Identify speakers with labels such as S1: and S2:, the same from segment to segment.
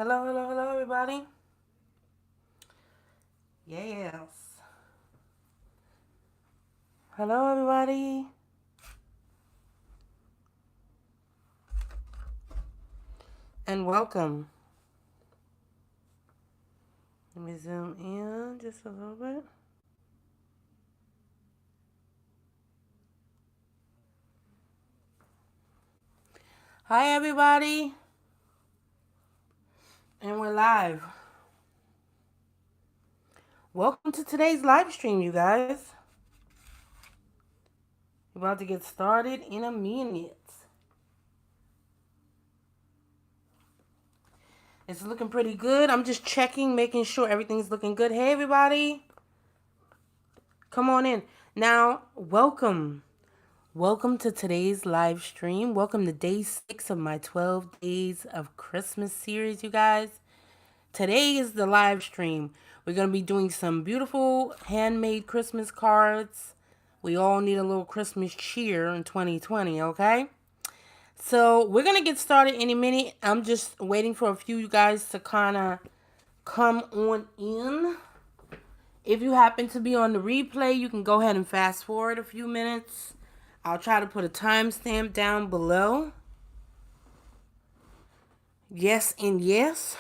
S1: Hello, hello, hello, everybody. Yes. Hello, everybody. And welcome. Let me zoom in just a little bit. Hi, everybody. And we're live. Welcome to today's live stream, you guys. We're about to get started in a minute. It's looking pretty good. I'm just checking, making sure everything's looking good. Hey, everybody. Come on in. Now, welcome. Welcome to today's live stream. Welcome to day 6 of my 12 Days of Christmas series, you guys. Today is the live stream. We're going to be doing some beautiful handmade Christmas cards. We all need a little Christmas cheer in 2020, okay? So we're going to get started in a minute. I'm just waiting for a few of you guys to kind of come on in. If you happen to be on the replay, you can go ahead and fast forward a few minutes. I'll try to put a timestamp down below. Yes and yes.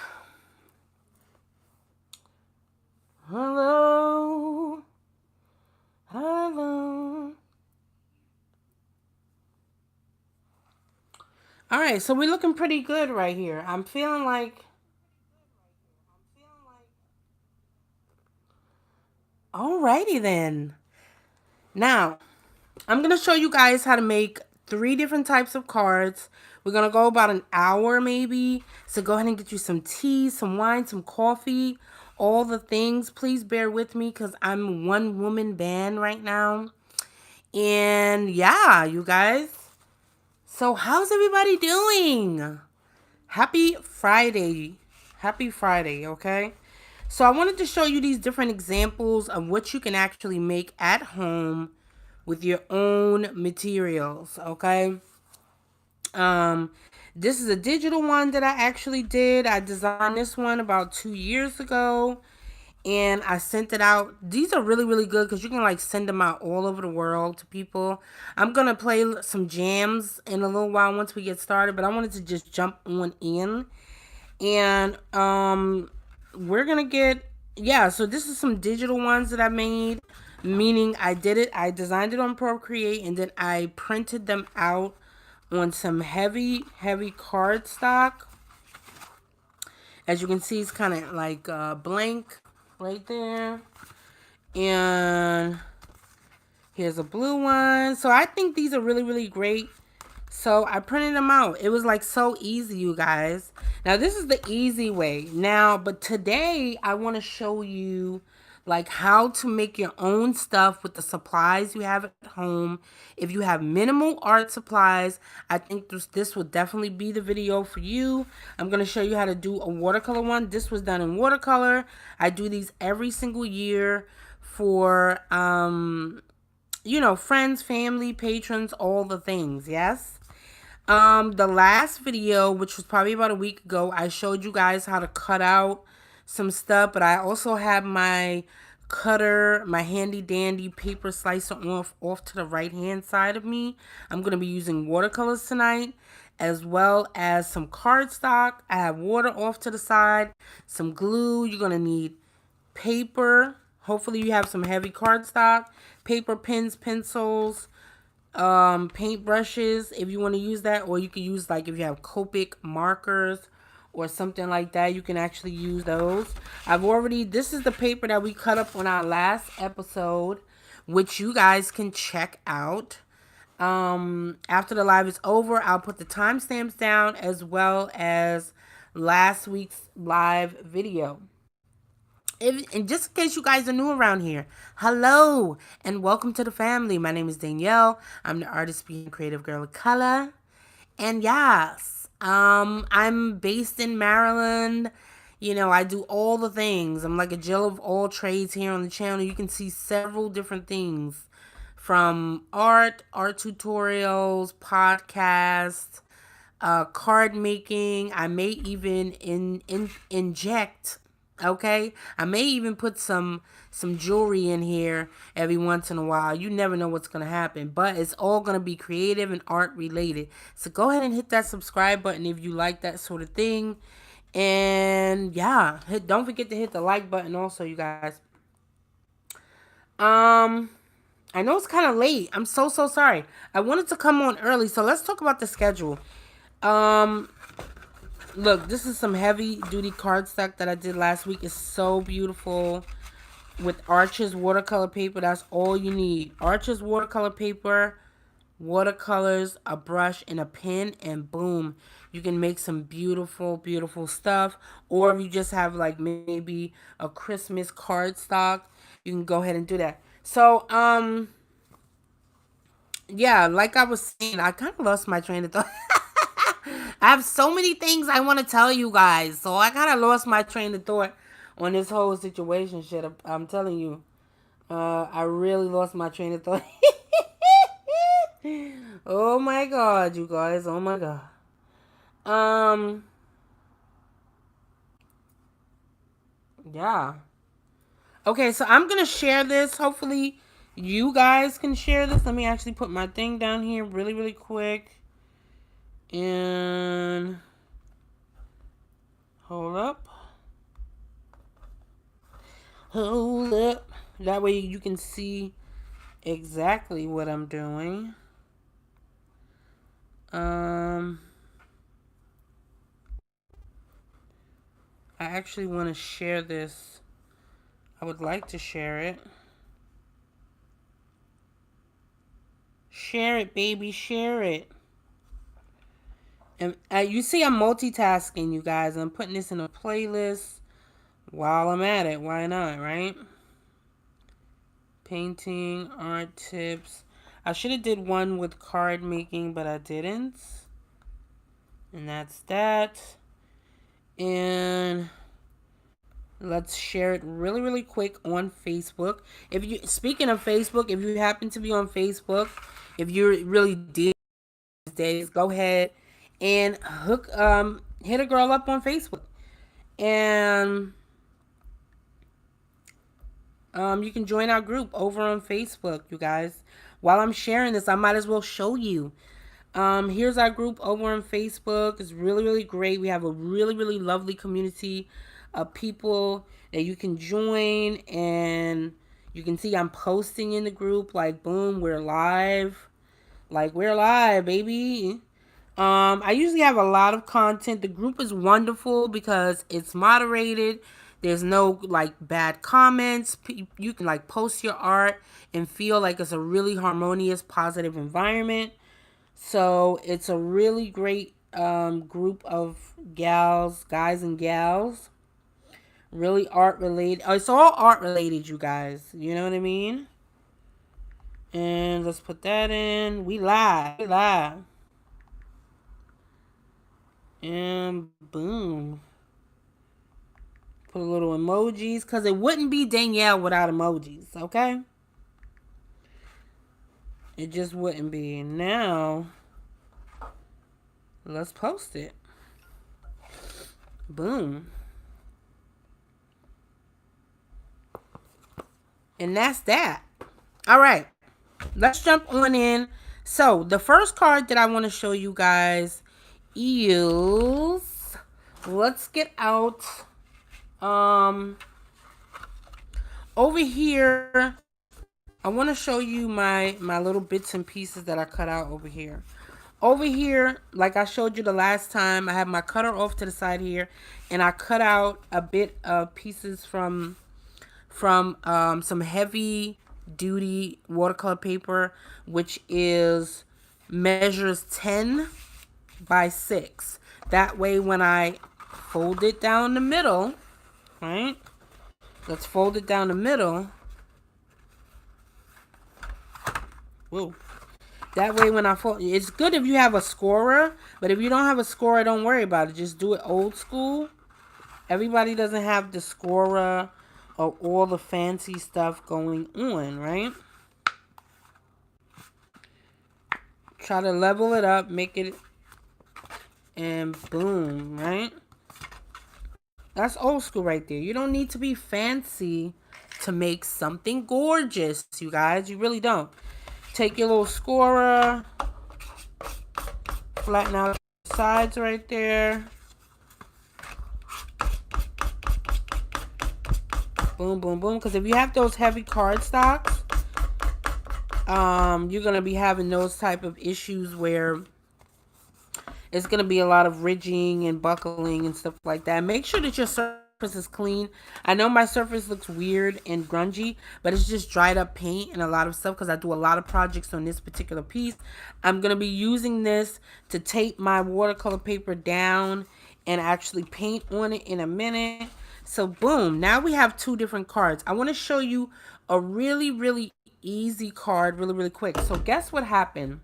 S1: Hello. Hello. All right, so we're looking pretty good right here. I'm feeling like... Alrighty then. Now, I'm going to show you guys how to make 3 different types of cards. We're going to go about an hour maybe. So go ahead and get you some tea, some wine, some coffee, all the things. Please bear with me because I'm a one-woman band right now. And yeah, you guys. So how's everybody doing? Happy Friday. Happy Friday, okay? So I wanted to show you these different examples of what you can actually make at home with your own materials, okay? This is a digital one that I actually did. I designed this one about 2 years ago and I sent it out. These are really, really good because you can like send them out all over the world to people. I'm going to play some jams in a little while once we get started, but I wanted to just jump on in. And we're going to get, yeah, so this is some digital ones that I made, meaning I designed it on Procreate and then I printed them out on some heavy cardstock. As you can see, it's kind of like blank right there. And here's a blue one. So I think these are really, really great. So I printed them out. It was like so easy, you guys. Now this is the easy way. Now, but today I want to show you like how to make your own stuff with the supplies you have at home. If you have minimal art supplies, I think this will definitely be the video for you. I'm going to show you how to do a watercolor one. This was done in watercolor. I do these every single year for, you know, friends, family, patrons, all the things. Yes. The last video, which was probably about a week ago, I showed you guys how to cut out some stuff, but I also have my cutter, my handy dandy paper slicer off to the right hand side of me. I'm going to be using watercolors tonight, as well as some cardstock. I have water off to the side, some glue. You're going to need paper. Hopefully you have some heavy cardstock, paper, pens, pencils, paint brushes if you want to use that, or you can use like if you have Copic markers or something like that, you can actually use those. This is the paper that we cut up on our last episode, which you guys can check out. After the live is over, I'll put the timestamps down as well as last week's live video. And just in case you guys are new around here, hello and welcome to the family. My name is Danielle. I'm the artist being creative girl of color. And yes, I'm based in Maryland. You know, I do all the things. I'm like a jill of all trades here on the channel. You can see several different things from art tutorials, podcasts, card making. I may even inject. Okay, I may even put some jewelry in here every once in a while. You never know what's gonna happen, but it's all gonna be creative and art related. So go ahead and hit that subscribe button if you like that sort of thing. And yeah, don't forget to hit the like button also, you guys. I know it's kind of late. I'm so sorry. I wanted to come on early, so let's talk about the schedule. Um, Look, this is some heavy duty cardstock that I did last week. It's so beautiful with Arrtx watercolor paper. That's all you need. Arrtx watercolor paper, watercolors, a brush, and a pen, and boom, you can make some beautiful, beautiful stuff. Or if you just have like maybe a Christmas cardstock, you can go ahead and do that. So, yeah, like I was saying, I kind of lost my train of thought. I have so many things I want to tell you guys, so I kind of lost my train of thought on this whole situation shit. I'm telling you, I really lost my train of thought. Oh my god, you guys! Oh my god. Yeah. Okay, so I'm gonna share this. Hopefully, you guys can share this. Let me actually put my thing down here really, really quick. And hold up. Hold up. That way you can see exactly what I'm doing. I actually want to share this. I would like to share it. Share it, baby. Share it. And you see I'm multitasking, you guys. I'm putting this in a playlist while I'm at it. Why not, right? Painting, art tips. I should have did one with card making, but I didn't. And that's that. And let's share it really, really quick on Facebook. If you, speaking of Facebook, if you happen to be on Facebook, if you're really deep these days, go ahead and hit a girl up on Facebook. And you can join our group over on Facebook, you guys. While I'm sharing this, I might as well show you. Here's our group over on Facebook. It's really, really great. We have a really, really lovely community of people that you can join, and you can see I'm posting in the group. Like, boom, we're live. Like, we're live, baby. I usually have a lot of content. The group is wonderful because it's moderated. There's no like bad comments. You can like post your art and feel like it's a really harmonious, positive environment. So it's a really great group of guys and gals. Really art related. It's all art related, you guys. You know what I mean? And let's put that in. We live. We live. And boom. Put a little emojis. Because it wouldn't be Danielle without emojis. Okay? It just wouldn't be. Now, let's post it. Boom. And that's that. All right. Let's jump on in. So, the first card that I want to show you guys is... Let's get out... over here, I want to show you my little bits and pieces that I cut out over here. Over here, like I showed you the last time, I have my cutter off to the side here, and I cut out a bit of pieces from some heavy duty watercolor paper, which is measures 10 by 6. That way when I fold it down the middle, right? Let's fold it down the middle. Whoa. That way when I fold, it's good if you have a scorer, but if you don't have a scorer, don't worry about it. Just do it old school. Everybody doesn't have the scorer or all the fancy stuff going on, right? Try to level it up, make it And boom, right? That's old school right there. You don't need to be fancy to make something gorgeous, you guys. You really don't. Take your little scorer, flatten out the sides right there. Boom, boom, boom. Because if you have those heavy cardstocks, you're going to be having those type of issues where it's going to be a lot of ridging and buckling and stuff like that. Make sure that your surface is clean. I know my surface looks weird and grungy, but it's just dried up paint and a lot of stuff because I do a lot of projects on this particular piece. I'm going to be using this to tape my watercolor paper down and actually paint on it in a minute. So boom, now we have two different cards. I want to show you a really, really easy card really quick. So guess what happened?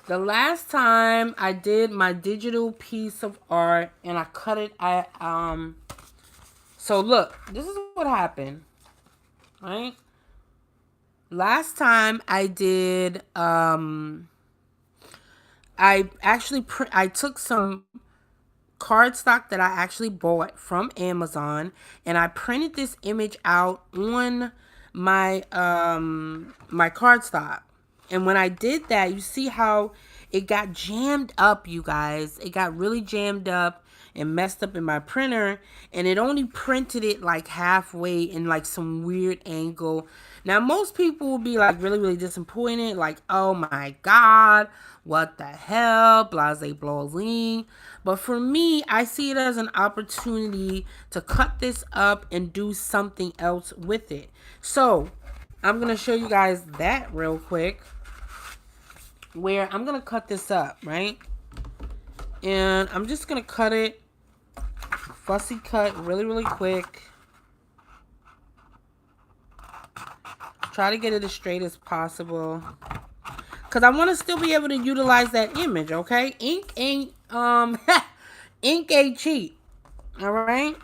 S1: The last time I did my digital piece of art and I cut it, so look, this is what happened, right? Last time I did, I took some cardstock that I actually bought from Amazon and I printed this image out on my, my cardstock. And when I did that, you see how it got jammed up, you guys. It got really jammed up and messed up in my printer. And it only printed it like halfway in like some weird angle. Now, most people will be like really disappointed. Like, oh my God, what the hell? Blase blasé. But for me, I see it as an opportunity to cut this up and do something else with it. So, I'm going to show you guys that real quick. Where I'm going to cut this up, right? And I'm just going to cut it, fussy cut, really quick. Try to get it as straight as possible. Because I want to still be able to utilize that image, okay? Ink ain't, ink ain't cheap, all right?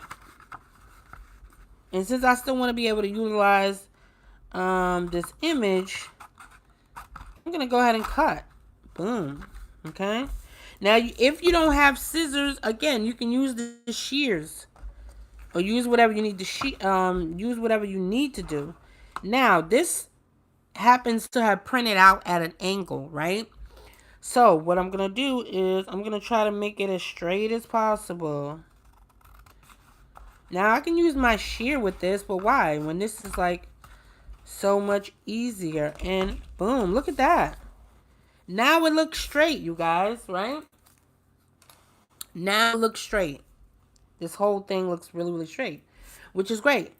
S1: And since I still want to be able to utilize this image, I'm going to go ahead and cut. Boom. Okay. Now, if you don't have scissors, again, you can use the shears. Or use whatever you need to use whatever you need to do. Now, this happens to have printed out at an angle, right? So, what I'm going to do is I'm going to try to make it as straight as possible. Now, I can use my shear with this, but why? When this is like so much easier. And boom, look at that. Now it looks straight, you guys, right? Now it looks straight. This whole thing looks really straight, which is great.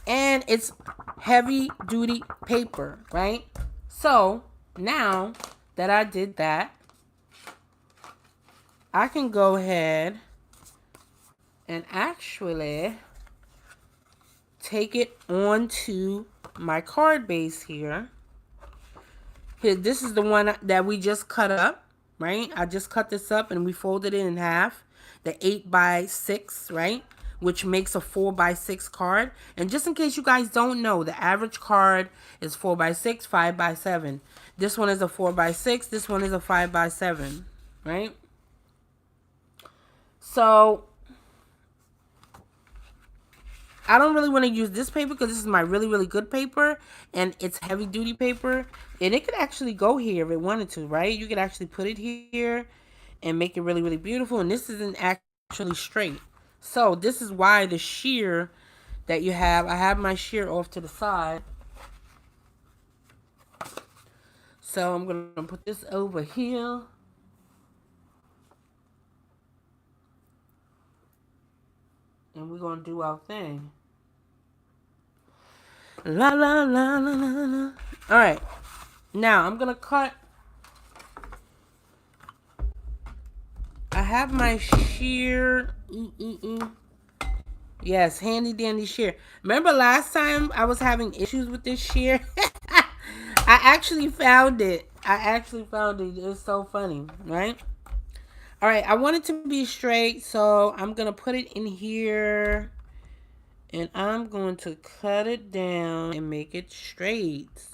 S1: And it's heavy duty paper, right? So now that I did that, I can go ahead and actually take it onto my card base here. Here, this is the one that we just cut up, right? I just cut this up and we folded it in half. The 8x6, right? Which makes a 4x6 card. And just in case you guys don't know, the average card is 4x6, 5x7. This one is a 4x6. This one is a 5x7, right? So I don't really want to use this paper because this is my really good paper and it's heavy duty paper, and it could actually go here if it wanted to, right? You could actually put it here and make it really beautiful, and this isn't actually straight. So this is why the shear that you have, I have my shear off to the side. So I'm going to put this over here. And we're going to do our thing. La la la la la la. Alright. Now I'm gonna cut. I have my shear. Yes, handy dandy shear. Remember last time I was having issues with this shear? I actually found it. It's so funny, right? Alright, I want it to be straight, so I'm gonna put it in here. And I'm going to cut it down and make it straight.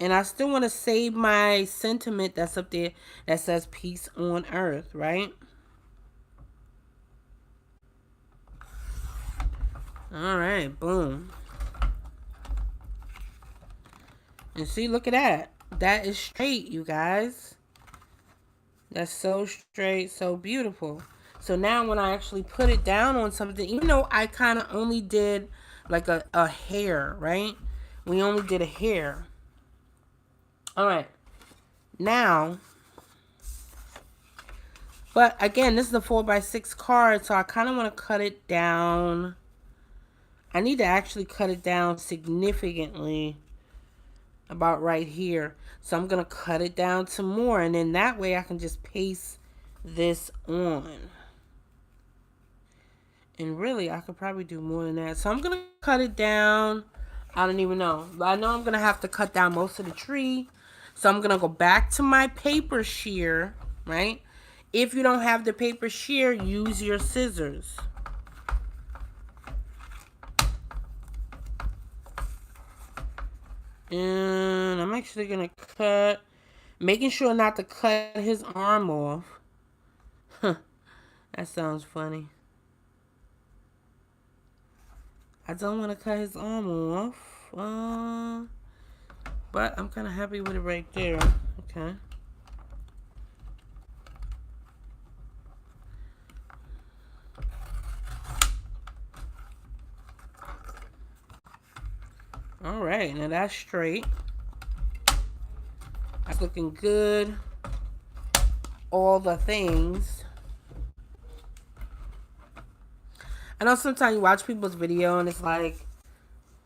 S1: And I still want to save my sentiment that's up there that says peace on earth, right? All right, boom. And see, look at that. That is straight, you guys. That's so straight, so beautiful. So now when I actually put it down on something, even though I kind of only did like a hair, right? We only did a hair. All right. Now, but again, this is a 4x6 card, so I kind of want to cut it down. I need to actually cut it down significantly, about right here. So I'm going to cut it down some more, and then that way I can just paste this on. And really, I could probably do more than that. So I'm going to cut it down. I don't even know. But I know I'm going to have to cut down most of the tree. So I'm going to go back to my paper shear, right? If you don't have the paper shear, use your scissors. And I'm actually going to cut, making sure not to cut his arm off. Huh, that sounds funny. I don't want to cut his arm off. But I'm kind of happy with it right there. Okay. All right, now that's straight. That's looking good. All the things. I know sometimes you watch people's video and it's like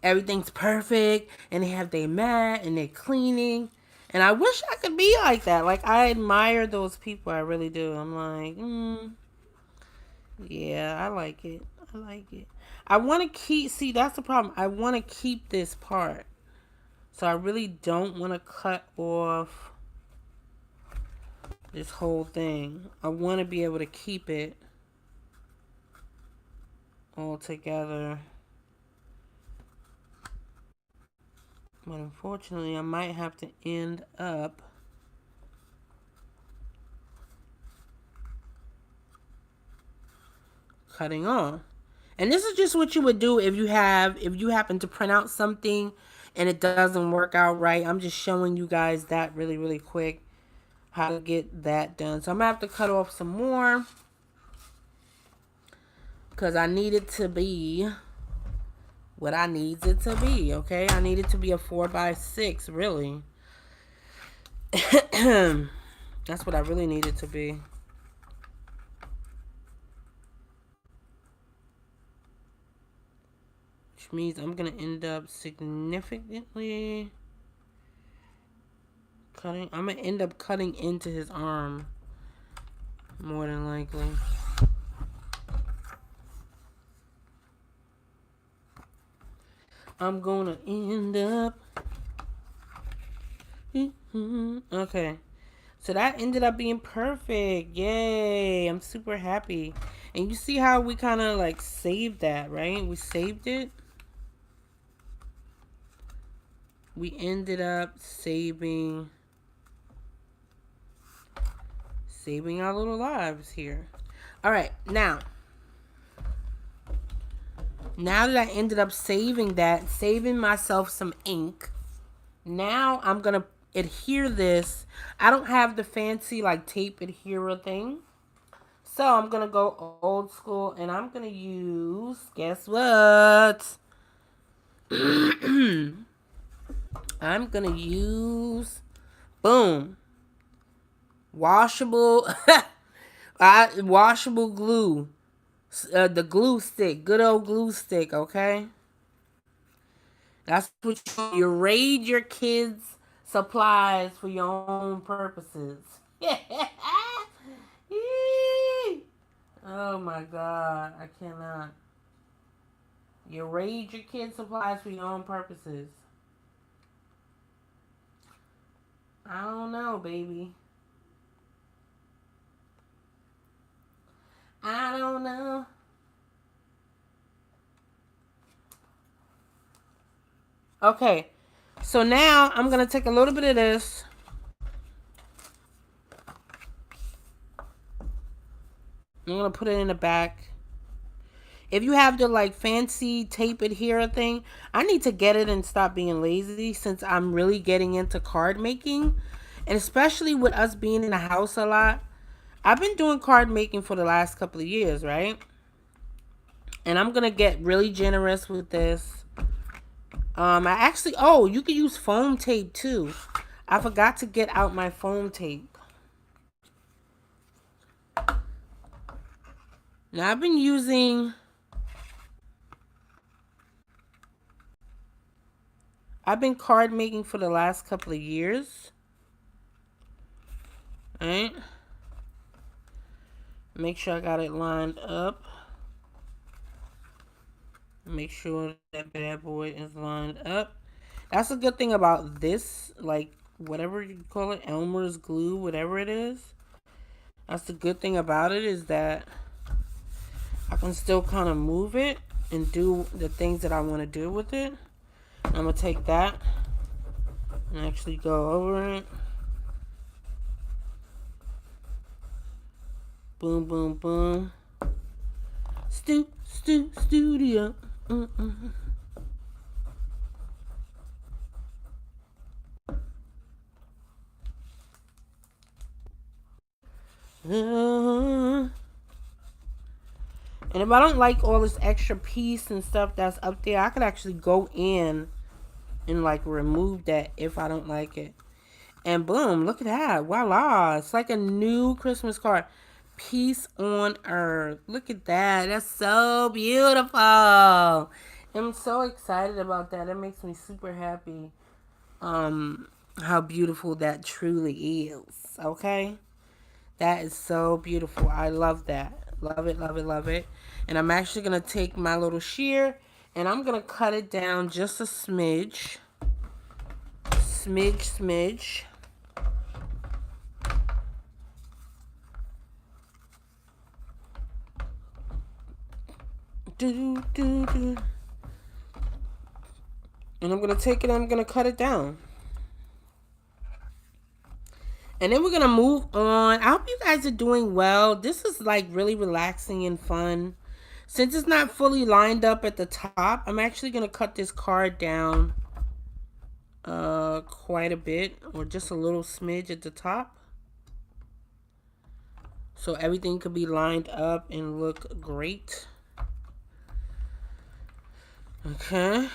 S1: everything's perfect and they have their mat and they're cleaning. And I wish I could be like that. Like, I admire those people. I really do. I'm like, yeah, I like it. I like it. I want to keep, see, that's the problem. I want to keep this part. So I really don't want to cut off this whole thing. I want to be able to keep it all together. But unfortunately, I might have to end up cutting off. And this is just what you would do if you happen to print out something and it doesn't work out right. I'm just showing you guys that really, really quick, how to get that done. So I'm going to have to cut off some more because I need it to be what I need it to be, okay? I need it to be a 4x6, really. That's what I really need it to be. Which means I'm going to end up significantly cutting. I'm going to end up cutting into his arm, more than likely. I'm going to end up... Okay. So that ended up being perfect. Yay. I'm super happy. And you see how we kind of like saved that, right? We saved it. We ended up saving our little lives here. All right, now that I ended up saving myself some ink, now I'm gonna adhere this. I don't have the fancy like tape adherer thing, so I'm gonna go old school and I'm gonna use, guess what? I'm gonna use, boom, washable washable glue, the glue stick, good old glue stick. Okay, that's what you raid your kids' supplies for your own purposes. Oh my god, I cannot. You raid your kids' supplies for your own purposes. I don't know, baby. I don't know. Okay, So now I'm going to take a little bit of this. I'm going to put it in the back. If you have the like fancy tape adhere thing, I need to get it and stop being lazy since I'm really getting into card making. And especially with us being in the house a lot. I've been doing card making for the last couple of years, right? And I'm going to get really generous with this. I actually, oh, you can use foam tape too. I forgot to get out my foam tape. Now I've been using... I've been card making for the last couple of years. Alright. Make sure I got it lined up. Make sure that bad boy is lined up. That's a good thing about this, like, whatever you call it, Elmer's glue, whatever it is. That's the good thing about it, is that I can still kind of move it and do the things that I want to do with it. I'm going to take that and actually go over it. Boom, boom, boom. Studio. And if I don't like all this extra piece and stuff that's up there, I could actually go in and like remove that if I don't like it. And boom, look at that. Voila. It's like a new Christmas card. Peace on Earth. Look at that. That's so beautiful. I'm so excited about that. It makes me super happy. How beautiful that truly is. Okay? That is so beautiful. I love that. Love it, love it, love it. And I'm actually going to take my little shear and I'm going to cut it down just a smidge. Smidge. And I'm going to take it and I'm going to cut it down. And then we're going to move on. I hope you guys are doing well. This is like really relaxing and fun. Since it's not fully lined up at the top, I'm actually going to cut this card down quite a bit, or just a little smidge at the top. So everything could be lined up and look great. Okay.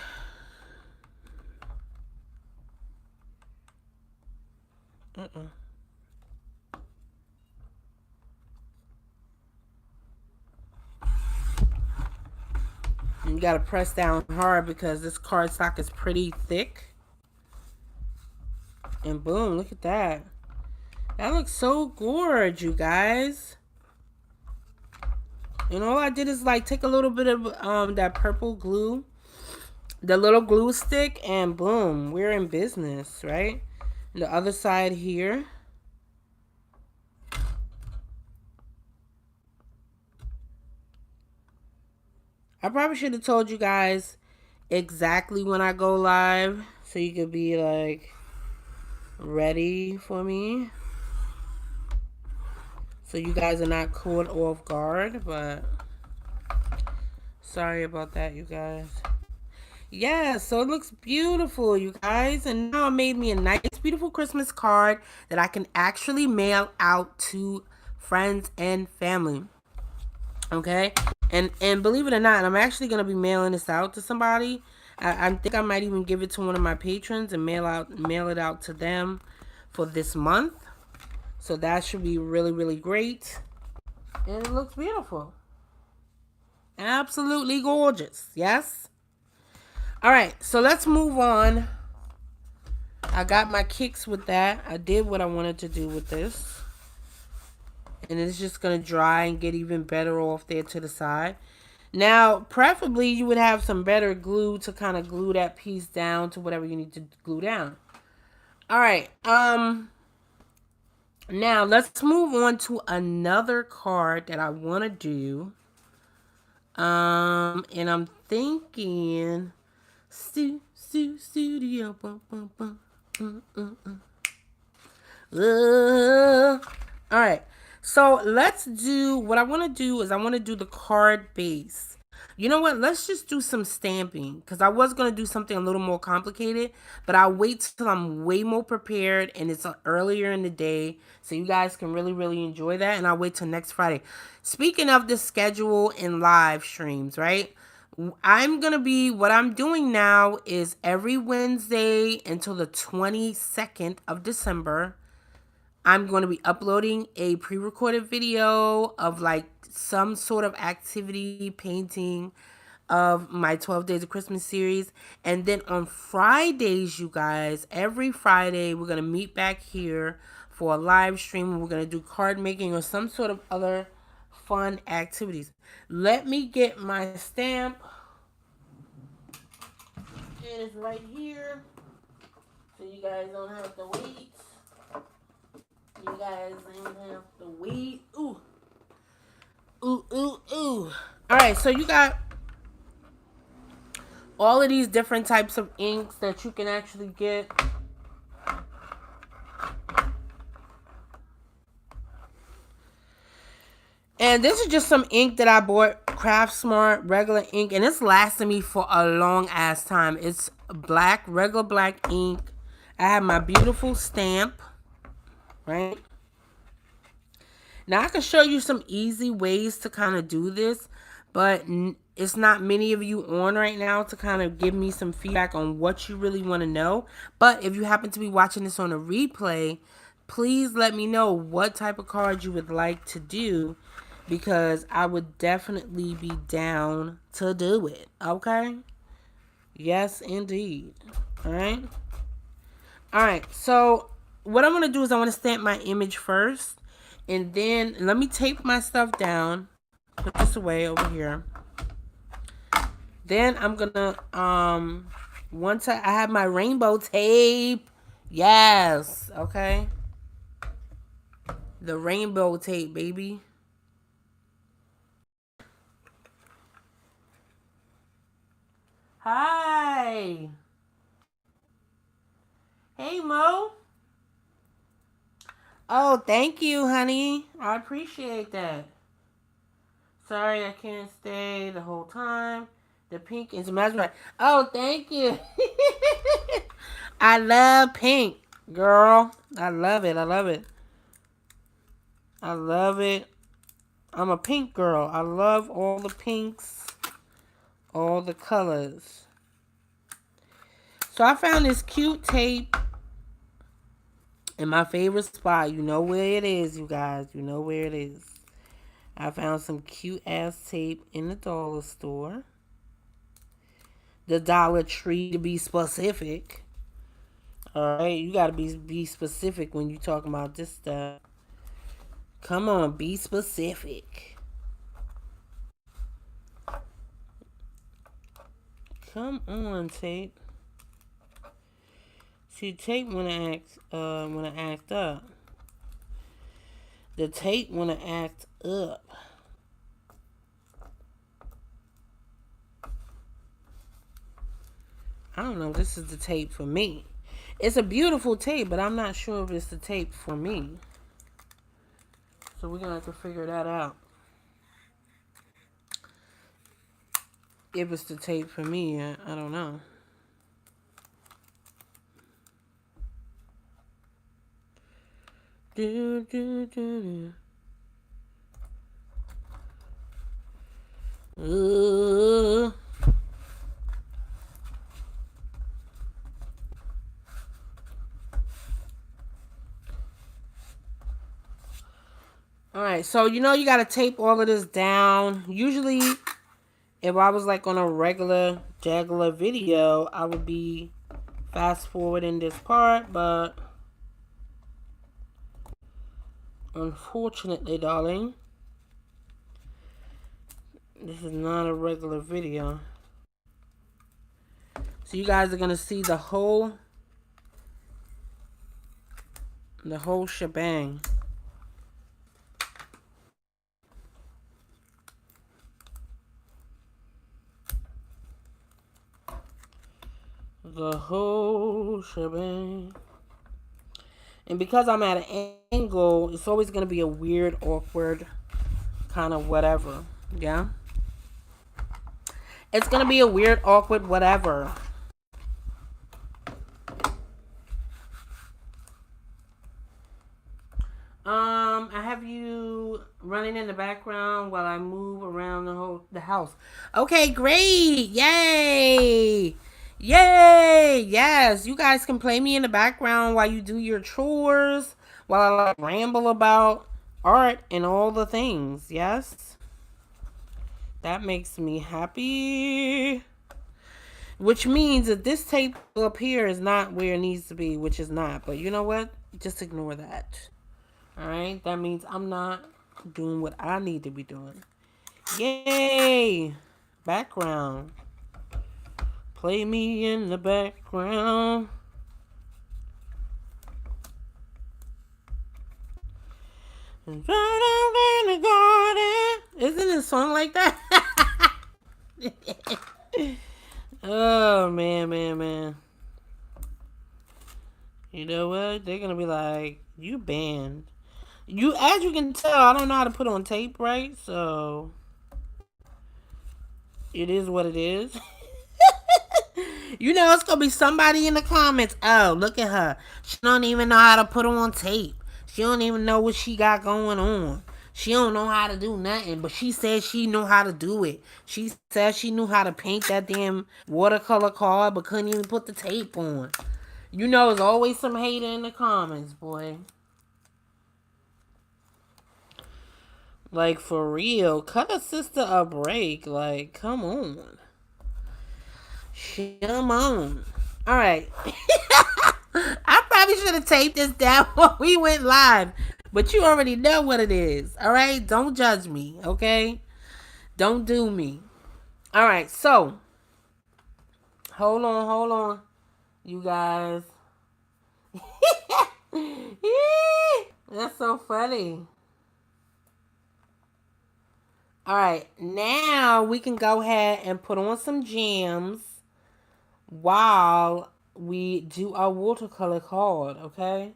S1: You gotta press down hard because this cardstock is pretty thick. And boom, look at that. That looks so gorgeous, you guys. And all I did is like take a little bit of that purple glue, the little glue stick, and boom, we're in business, right? And the other side here. I probably should have told you guys exactly when I go live so you could be like ready for me. So you guys are not caught off guard, but sorry about that, you guys. Yeah, so it looks beautiful, you guys. And now it made me a nice, beautiful Christmas card that I can actually mail out to friends and family. Okay? And believe it or not, I'm actually going to be mailing this out to somebody. I think I might even give it to one of my patrons and mail it out to them for this month. So that should be really, really great. And it looks beautiful. Absolutely gorgeous. Yes? Alright, so let's move on. I got my kicks with that. I did what I wanted to do with this. And it's just going to dry and get even better off there to the side. Now, preferably you would have some better glue to kind of glue that piece down to whatever you need to glue down. Alright, now let's move on to another card that I want to do. And I'm thinking Studio. Bum, bum, bum. All right. So let's do what I want to do is I want to do the card base. You know what? Let's just do some stamping because I was going to do something a little more complicated, but I'll wait till I'm way more prepared and it's earlier in the day so you guys can really, really enjoy that. And I'll wait till next Friday. Speaking of the schedule and live streams, right? What I'm doing now is every Wednesday until the 22nd of December. I'm going to be uploading a pre-recorded video of like some sort of activity painting of my 12 Days of Christmas series. And then on Fridays, you guys, every Friday, we're going to meet back here for a live stream. We're going to do card making or some sort of other fun activities. Let me get my stamp. It is right here. So you guys don't have to wait. You guys ain't have to wait. Ooh. Ooh, ooh, ooh. Alright, so you got all of these different types of inks that you can actually get. And this is just some ink that I bought. Craft Smart regular ink. And it's lasting me for a long ass time. It's black, regular black ink. I have my beautiful stamp. Right? Now I can show you some easy ways to kind of do this, but it's not many of you on right now to kind of give me some feedback on what you really want to know. But if you happen to be watching this on a replay, please let me know what type of card you would like to do, because I would definitely be down to do it. Okay? Yes, indeed. All right? All right. So what I'm going to do is I want to stamp my image first. And then let me tape my stuff down. Put this away over here. Then I'm gonna once I have my rainbow tape. Yes, okay. The rainbow tape, baby. Hi. Hey, Mo. Oh, thank you, honey. I appreciate that. Sorry I can't stay the whole time. The pink is mesmerizing. Oh, thank you. I love pink, girl. I love it. I love it. I love it. I'm a pink girl. I love all the pinks, all the colors. So I found this cute tape in my favorite spot. You know where it is, you guys. You know where it is. I found some cute ass tape in the dollar store. The Dollar Tree, to be specific. Alright, you gotta be specific when you talking about this stuff. Come on, be specific. Come on, tape. See, tape wanna act up. The tape wanna act up. I don't know if this is the tape for me. It's a beautiful tape, but I'm not sure if it's the tape for me. So we're gonna have to figure that out. If it's the tape for me, I don't know. Do, do, do, do. Alright, so you know you gotta tape all of this down. Usually, if I was like on a regular video, I would be fast forwarding this part, but unfortunately, darling, this is not a regular video. So you guys are gonna see the whole shebang. the whole shebang. And because I'm at an angle, it's always going to be a weird, awkward kind of whatever. Yeah? It's going to be a weird, awkward whatever. I have you running in the background while I move around the house. Okay, great. Yay. Yay. Yes, you guys can play me in the background while you do your chores, while I like ramble about art and all the things. Yes. That makes me happy. Which means that this tape up here is not where it needs to be, which is not. But you know what? Just ignore that. Alright, that means I'm not doing what I need to be doing. Yay! Background. Play me in the background. And right out in the garden. Isn't it a song like that? Oh, man. You know what? They're gonna be like, you banned. As you can tell, I don't know how to put on tape, right? So it is what it is. You know, it's gonna be somebody in the comments. Oh, look at her. She don't even know how to put on tape. She don't even know what she got going on. She don't know how to do nothing, but she said she knew how to do it. She said she knew how to paint that damn watercolor card, but couldn't even put the tape on. You know, there's always some hater in the comments, boy. Like, for real. Cut a sister a break. Like, come on. Come on. Alright. I probably should have taped this down when we went live. But you already know what it is. Alright? Don't judge me. Okay? Don't do me. Alright, so. Hold on. You guys. That's so funny. Alright, now we can go ahead and put on some gems while we do our watercolor card, okay?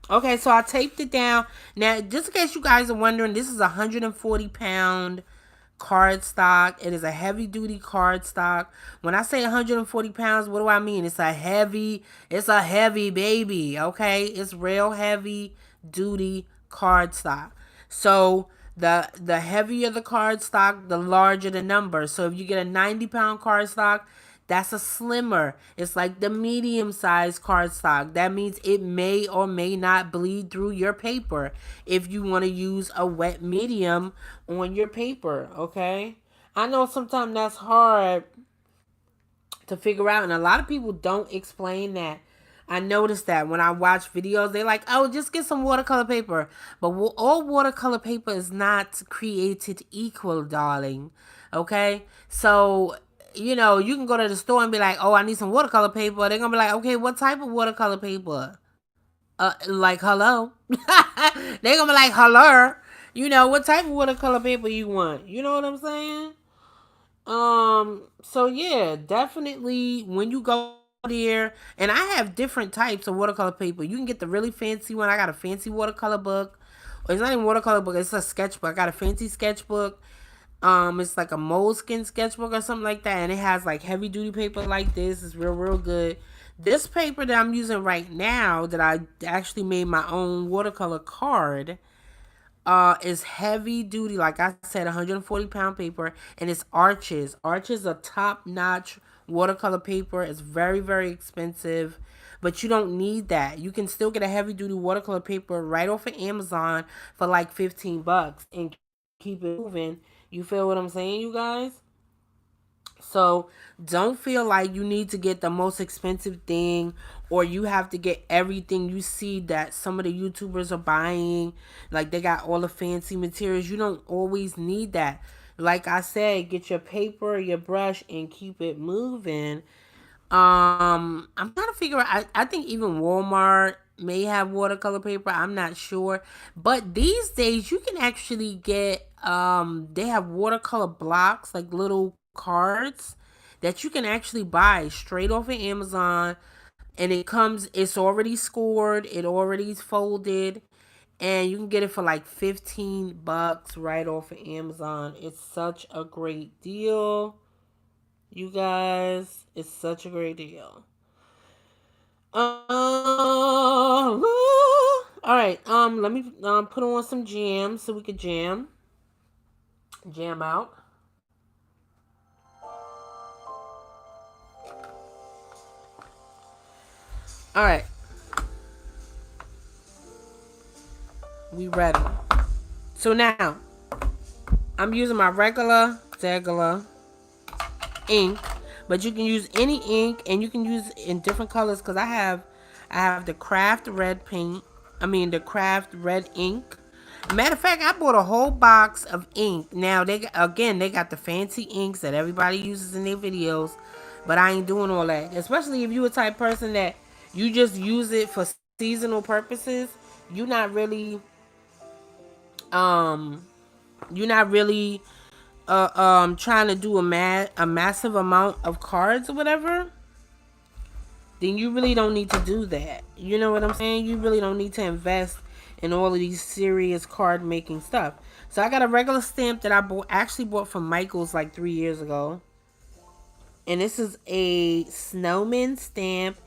S1: Okay, so I taped it down. Now, just in case you guys are wondering, this is a 140-pound cardstock. It is a heavy-duty cardstock. When I say 140 pounds, what do I mean? It's a heavy baby, okay? It's real heavy-duty cardstock. So the heavier the cardstock, the larger the number. So if you get a 90-pound cardstock, that's a slimmer. It's like the medium-sized cardstock. That means it may or may not bleed through your paper if you want to use a wet medium on your paper, okay? I know sometimes that's hard to figure out, and a lot of people don't explain that. I noticed that when I watch videos, they're like, oh, just get some watercolor paper. But all watercolor paper is not created equal, darling. Okay? So, you know, you can go to the store and be like, oh, I need some watercolor paper. They're going to be like, okay, what type of watercolor paper? Like, hello? They're going to be like, hello? You know, what type of watercolor paper you want? You know what I'm saying? So yeah, definitely when you go there, and I have different types of watercolor paper. You can get the really fancy one. I got a fancy watercolor book. It's not even watercolor book, it's a sketchbook. I got a fancy sketchbook. It's like a moleskin sketchbook or something like that, and it has like heavy duty paper like this. It's real good. This paper that I'm using right now, that I actually made my own watercolor card, is heavy duty, like I said, 140-pound paper, and it's Arrtx. Arrtx is a top-notch watercolor paper. It's very expensive, but you don't need that. You can still get a heavy duty watercolor paper right off of Amazon for like $15 and keep it moving. You feel what I'm saying, you guys? So don't feel like you need to get the most expensive thing, or you have to get everything you see that some of the YouTubers are buying. Like they got all the fancy materials. You don't always need that. Like I said, get your paper, your brush, and keep it moving. I'm trying to figure out. I think even Walmart may have watercolor paper. I'm not sure. But these days you can actually get they have watercolor blocks, like little cards that you can actually buy straight off of Amazon. And it's already scored, it already folded, and you can get it for like 15 bucks right off of Amazon. It's such a great deal, you guys. It's such a great deal. All right. Let me put on some jam so we could jam out. All right. We ready. So now, I'm using my regular ink, but you can use any ink, and you can use it in different colors because I have the craft red paint. I mean the craft red ink. Matter of fact, I bought a whole box of ink. Now they got the fancy inks that everybody uses in their videos, but I ain't doing all that. Especially if you a type person that you just use it for seasonal purposes. You're not really um you're not really trying to do a massive amount of cards or whatever, then you really don't need to do that. You know what I'm saying? You really don't need to invest in all of these serious card making stuff. So I got a regular stamp that I actually bought from Michael's like 3 years ago. And this is a snowman stamp,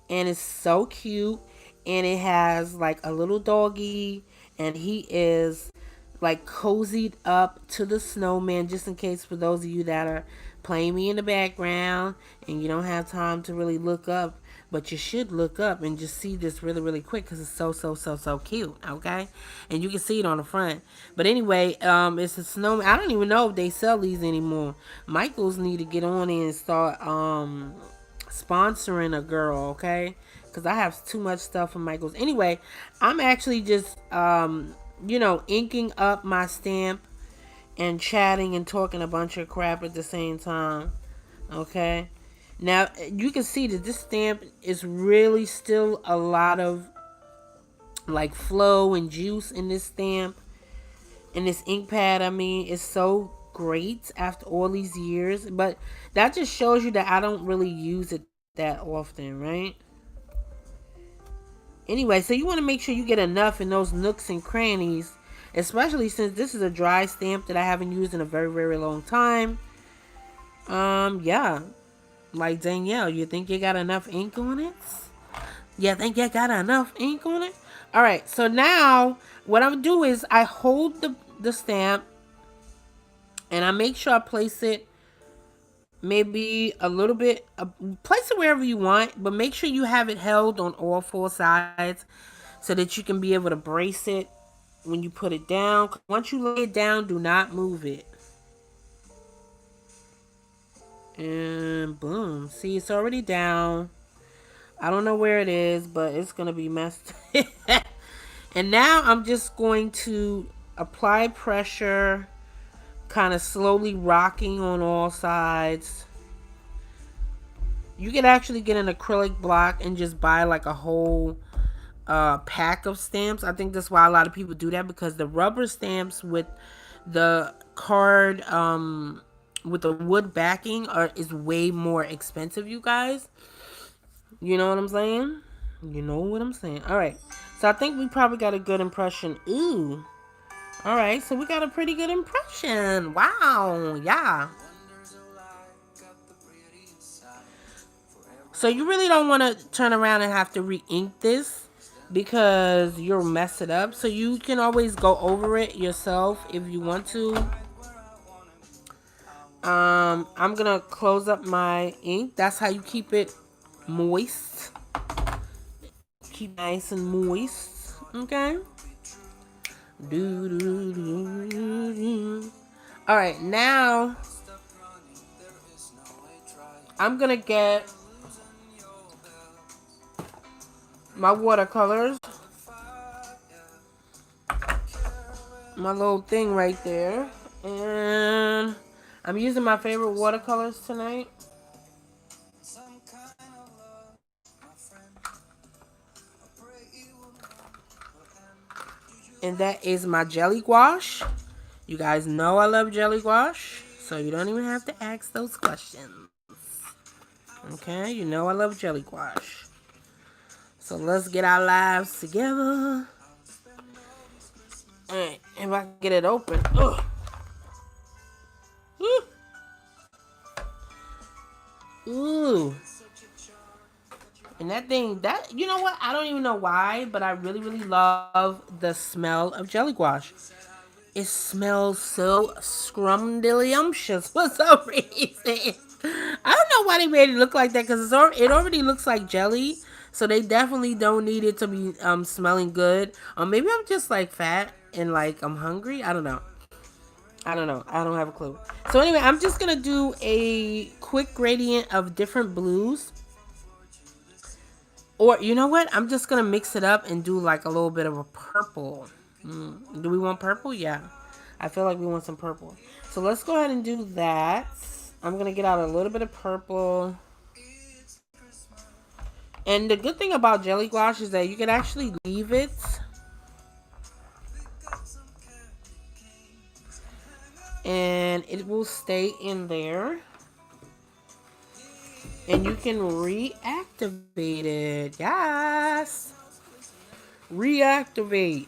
S1: and it's so cute, and it has like a little doggy, and he is like cozied up to the snowman, just in case for those of you that are playing me in the background and you don't have time to really look up, but you should look up and just see this really really quick because it's so cute. Okay, and you can see it on the front. But anyway, it's a snowman. I don't even know if they sell these anymore. Michael's need to get on in and start sponsoring a girl, okay, because I have too much stuff from Michael's. Anyway, I'm actually just inking up my stamp and chatting and talking a bunch of crap at the same time. Okay. Now, you can see that this stamp is really still a lot of like flow and juice in this stamp. And this ink pad, I mean, it's so great after all these years. But that just shows you that I don't really use it that often, right? Anyway, so you want to make sure you get enough in those nooks and crannies, especially since this is a dry stamp that I haven't used in a very, very long time. Yeah. Like Danielle, you think you got enough ink on it? You think you got enough ink on it? Alright, so now what I'm gonna do is I hold the stamp and I make sure I place it maybe a little bit, place it wherever you want, but make sure you have it held on all four sides so that you can be able to brace it when you put it down. Once you lay it down, do not move it. And boom. See, it's already down. I don't know where it is, but it's going to be messed. And now I'm just going to apply pressure, kind of slowly rocking on all sides. You can actually get an acrylic block and just buy like a whole pack of stamps. I think that's why a lot of people do that, because the rubber stamps with the card with the wood backing is way more expensive, you guys. You know what I'm saying? You know what I'm saying. All right. So I think we probably got a good impression. Ooh. All right. So we got a pretty good impression. Wow. Yeah. So you really don't want to turn around and have to re-ink this, because you'll mess it up. So you can always go over it yourself if you want to. I'm going to close up my ink. That's how you keep it moist. Keep nice and moist. Okay. Alright, now I'm gonna get my watercolors. My little thing right there. And I'm using my favorite watercolors tonight. And that is my jelly gouache. You guys know I love jelly gouache, so you don't even have to ask those questions. Okay, you know I love jelly gouache. So let's get our lives together. Alright, if I can get it open. Ugh. Ooh. And that thing, you know what? I don't even know why, but I really, really love the smell of jelly gouache. It smells so scrumdiddlyumptious for some reason. I don't know why they made it look like that, because it already looks like jelly. So they definitely don't need it to be smelling good. Or maybe I'm just like fat and like I'm hungry. I don't know. I don't know. I don't have a clue. So anyway, I'm just going to do a quick gradient of different blues. Or you know what? I'm just going to mix it up and do like a little bit of a purple. Do we want purple? Yeah. I feel like we want some purple. So let's go ahead and do that. I'm going to get out a little bit of purple. And the good thing about jelly gouache is that you can actually leave it. And it will stay in there. And you can reactivate it. Yes. Reactivate.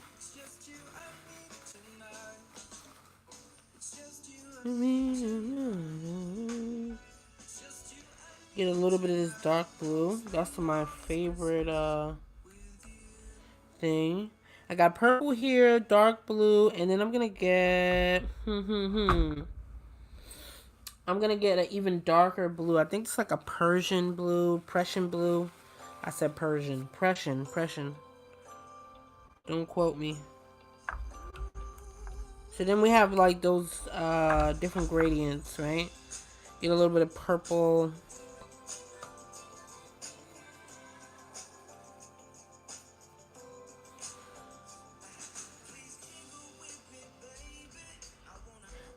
S1: Get a little bit of this dark blue. That's my favorite thing. I got purple here, dark blue, and then I'm gonna get I'm gonna get an even darker blue. I think it's like a Persian blue, Prussian blue. I said Persian, Prussian. Don't quote me. So then we have like those different gradients, right? Get a little bit of purple.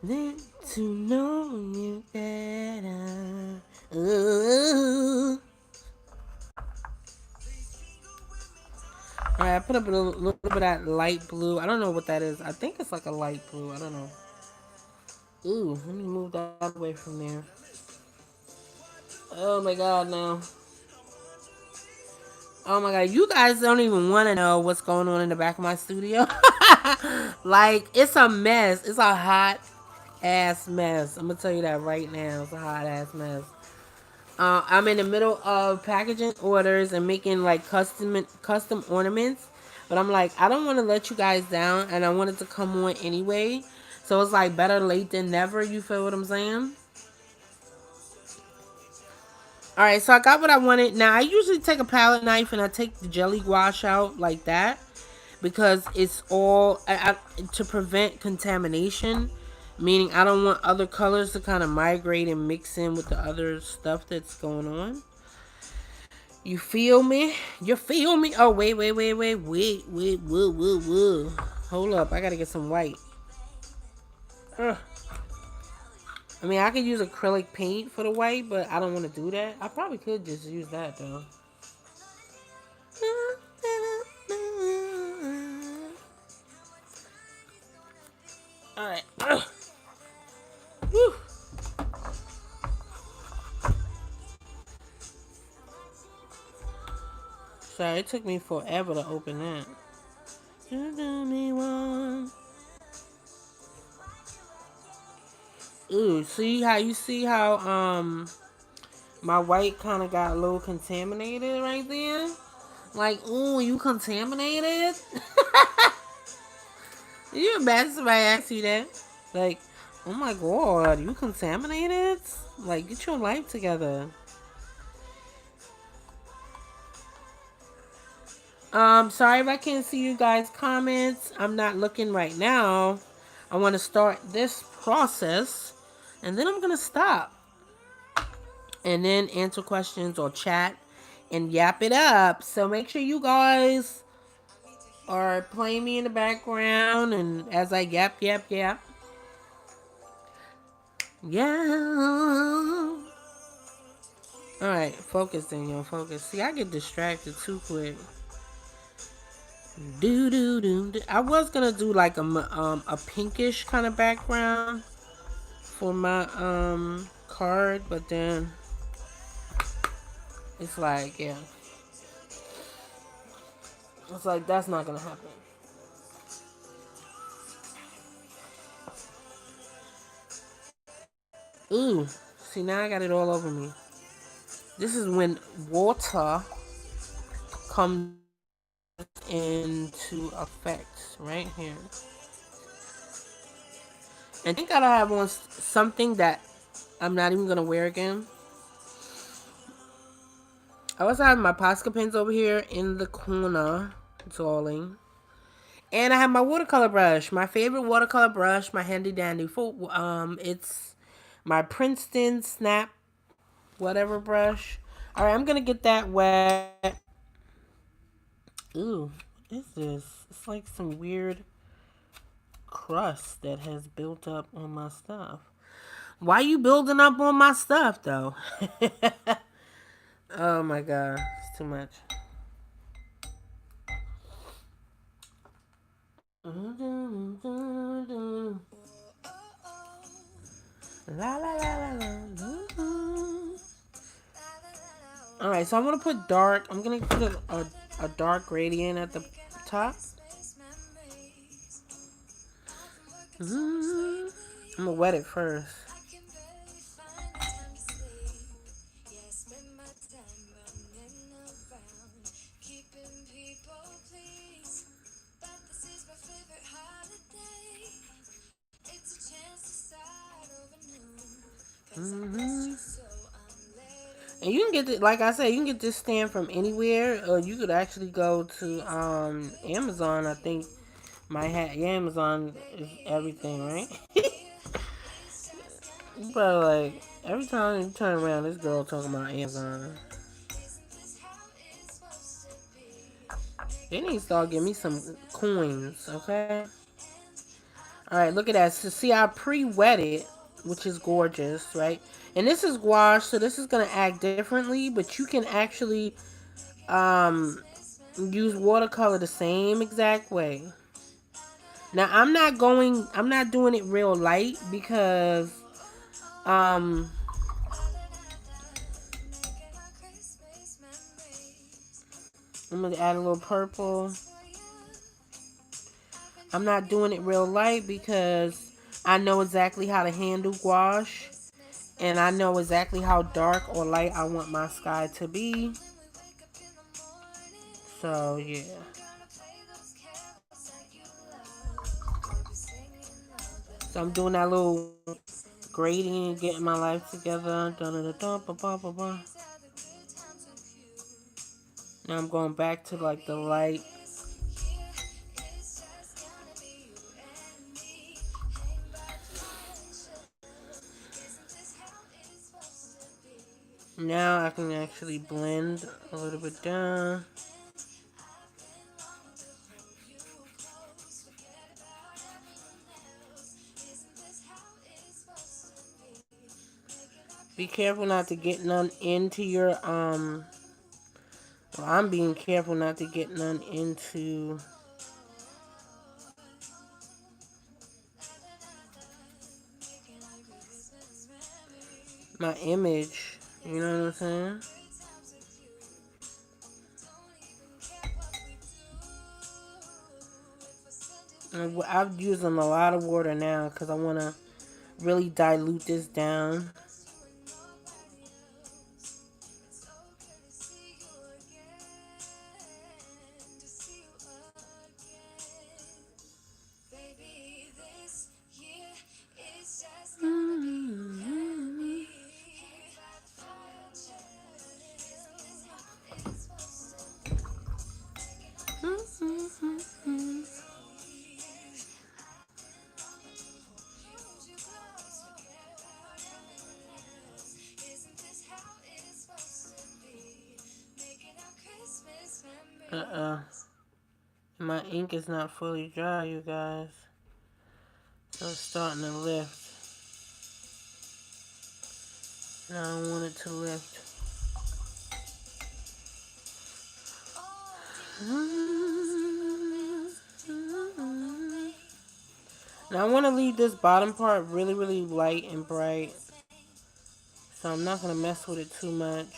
S1: Then to know you better. Ooh. Alright, I put up a little bit of that light blue. I don't know what that is. I think it's like a light blue. I don't know. Ooh, let me move that away from there. Oh my god, no. Oh my god, you guys don't even want to know what's going on in the back of my studio. Like, it's a mess. It's a hot ass mess. I'm gonna tell you that right now. It's a hot ass mess. I'm in the middle of packaging orders and making like custom ornaments, but I'm like, I don't want to let you guys down, and I wanted to come on anyway. So it's like better late than never. You feel what I'm saying? All right, so I got what I wanted. Now I usually take a palette knife and I take the jelly gouache out like that, because it's all to prevent contamination. Meaning I don't want other colors to kind of migrate and mix in with the other stuff that's going on. You feel me? You feel me? Oh, wait. Whoa. Hold up. I got to get some white. Ugh. I mean, I could use acrylic paint for the white, but I don't want to do that. I probably could just use that, though. Alright. Whew. Sorry, it took me forever to open that. You do me one. Ooh, see how my white kind of got a little contaminated right there? Like, ooh, you contaminated? Can you imagine somebody ask you that? Like, oh my god, you contaminated? Like, get your life together. Sorry if I can't see you guys' comments. I'm not looking right now. I want to start this process, and then I'm going to stop. And then answer questions or chat and yap it up. So make sure you guys are playing me in the background, and as I yap. Yeah. Alright, focus then, yo. Focus. See, I get distracted too quick. I was gonna do like a pinkish kind of background for my card, but then It's like, yeah. It's like, that's not gonna happen. Ooh. See, now I got it all over me. This is when water comes into effect right here. And I think I have on something that I'm not even gonna wear again. I also have my Posca pens over here in the corner, darling. And I have my watercolor brush, my favorite watercolor brush, my handy dandy. It's my Princeton Snap whatever brush. All right, I'm gonna get that wet. Ooh, what is this? It's like some weird crust that has built up on my stuff. Why you building up on my stuff though? Oh my god, it's too much. La la la la la. All right, so I'm gonna put dark. I'm gonna put a dark gradient at the top. I'm gonna wet it first. And you can get it, like I said, you can get this stand from anywhere, or you could actually go to Amazon. I think Amazon is everything, right? But like every time you turn around, this girl talking about Amazon. They need to start giving me some coins, okay? All right, look at that. So see, I pre-wet it, which is gorgeous, right? And this is gouache, so this is gonna act differently, but you can actually use watercolor the same exact way. Now I'm not doing it real light because um I'm gonna add a little purple. I'm not doing it real light because I know exactly how to handle gouache, and I know exactly how dark or light I want my sky to be. So yeah. So I'm doing that little grading, getting my life together. Now I'm going back to like the light. Now I can actually blend a little bit down. Be careful not to get none into your well, I'm being careful not to get none into my image. You know what I'm saying? I'm using a lot of water now because I want to really dilute this down. My ink is not fully dry, you guys. So it's starting to lift. And I don't want it to lift. Now I want to leave this bottom part really, really light and bright. So I'm not going to mess with it too much.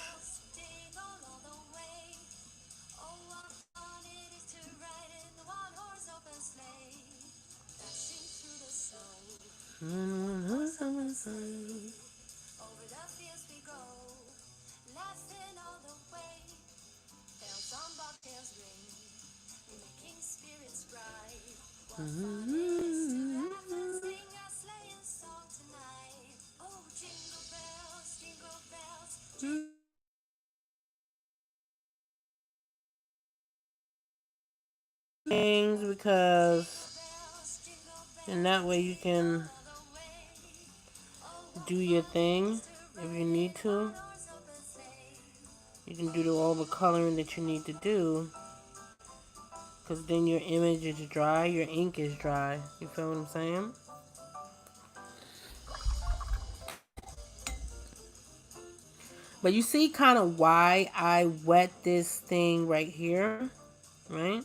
S1: Things because and that way you can do your thing if you need to. You can do all the coloring that you need to do. Because then your image is dry, your ink is dry. You feel what I'm saying? But you see kind of why I wet this thing right here, right?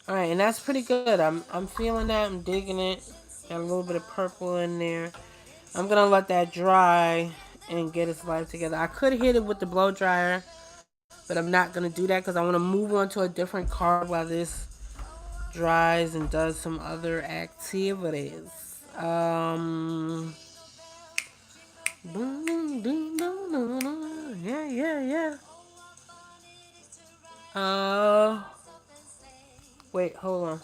S1: Alright, and that's pretty good. I'm feeling that. I'm digging it. Got a little bit of purple in there. I'm going to let that dry and get its life together. I could hit it with the blow dryer, but I'm not going to do that because I want to move on to a different card while this dries and does some other activities. Yeah, yeah, yeah. Wait, hold on.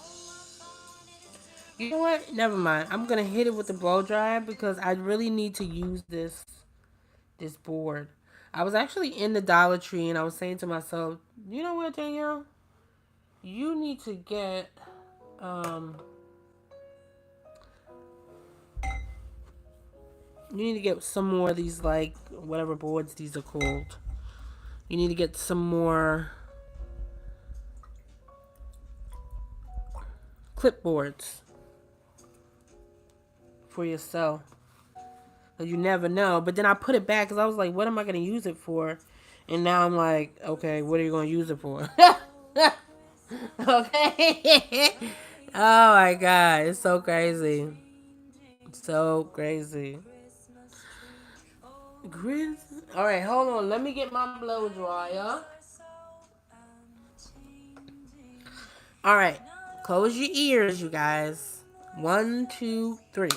S1: You know what? Never mind. I'm gonna hit it with the blow dryer because I really need to use this board. I was actually in the Dollar Tree and I was saying to myself, you know what, Danielle? You need to get you need to get some more of these, like whatever boards these are called. You need to get some more clipboards for yourself. You never know. But then I put it back because I was like, what am I going to use it for? And now I'm like, okay, what are you going to use it for? Okay. Oh my God. It's so crazy. So crazy. Grizz. All right, hold on. Let me get my blow dryer. All right. Close your ears, you guys. 1, 2, 3.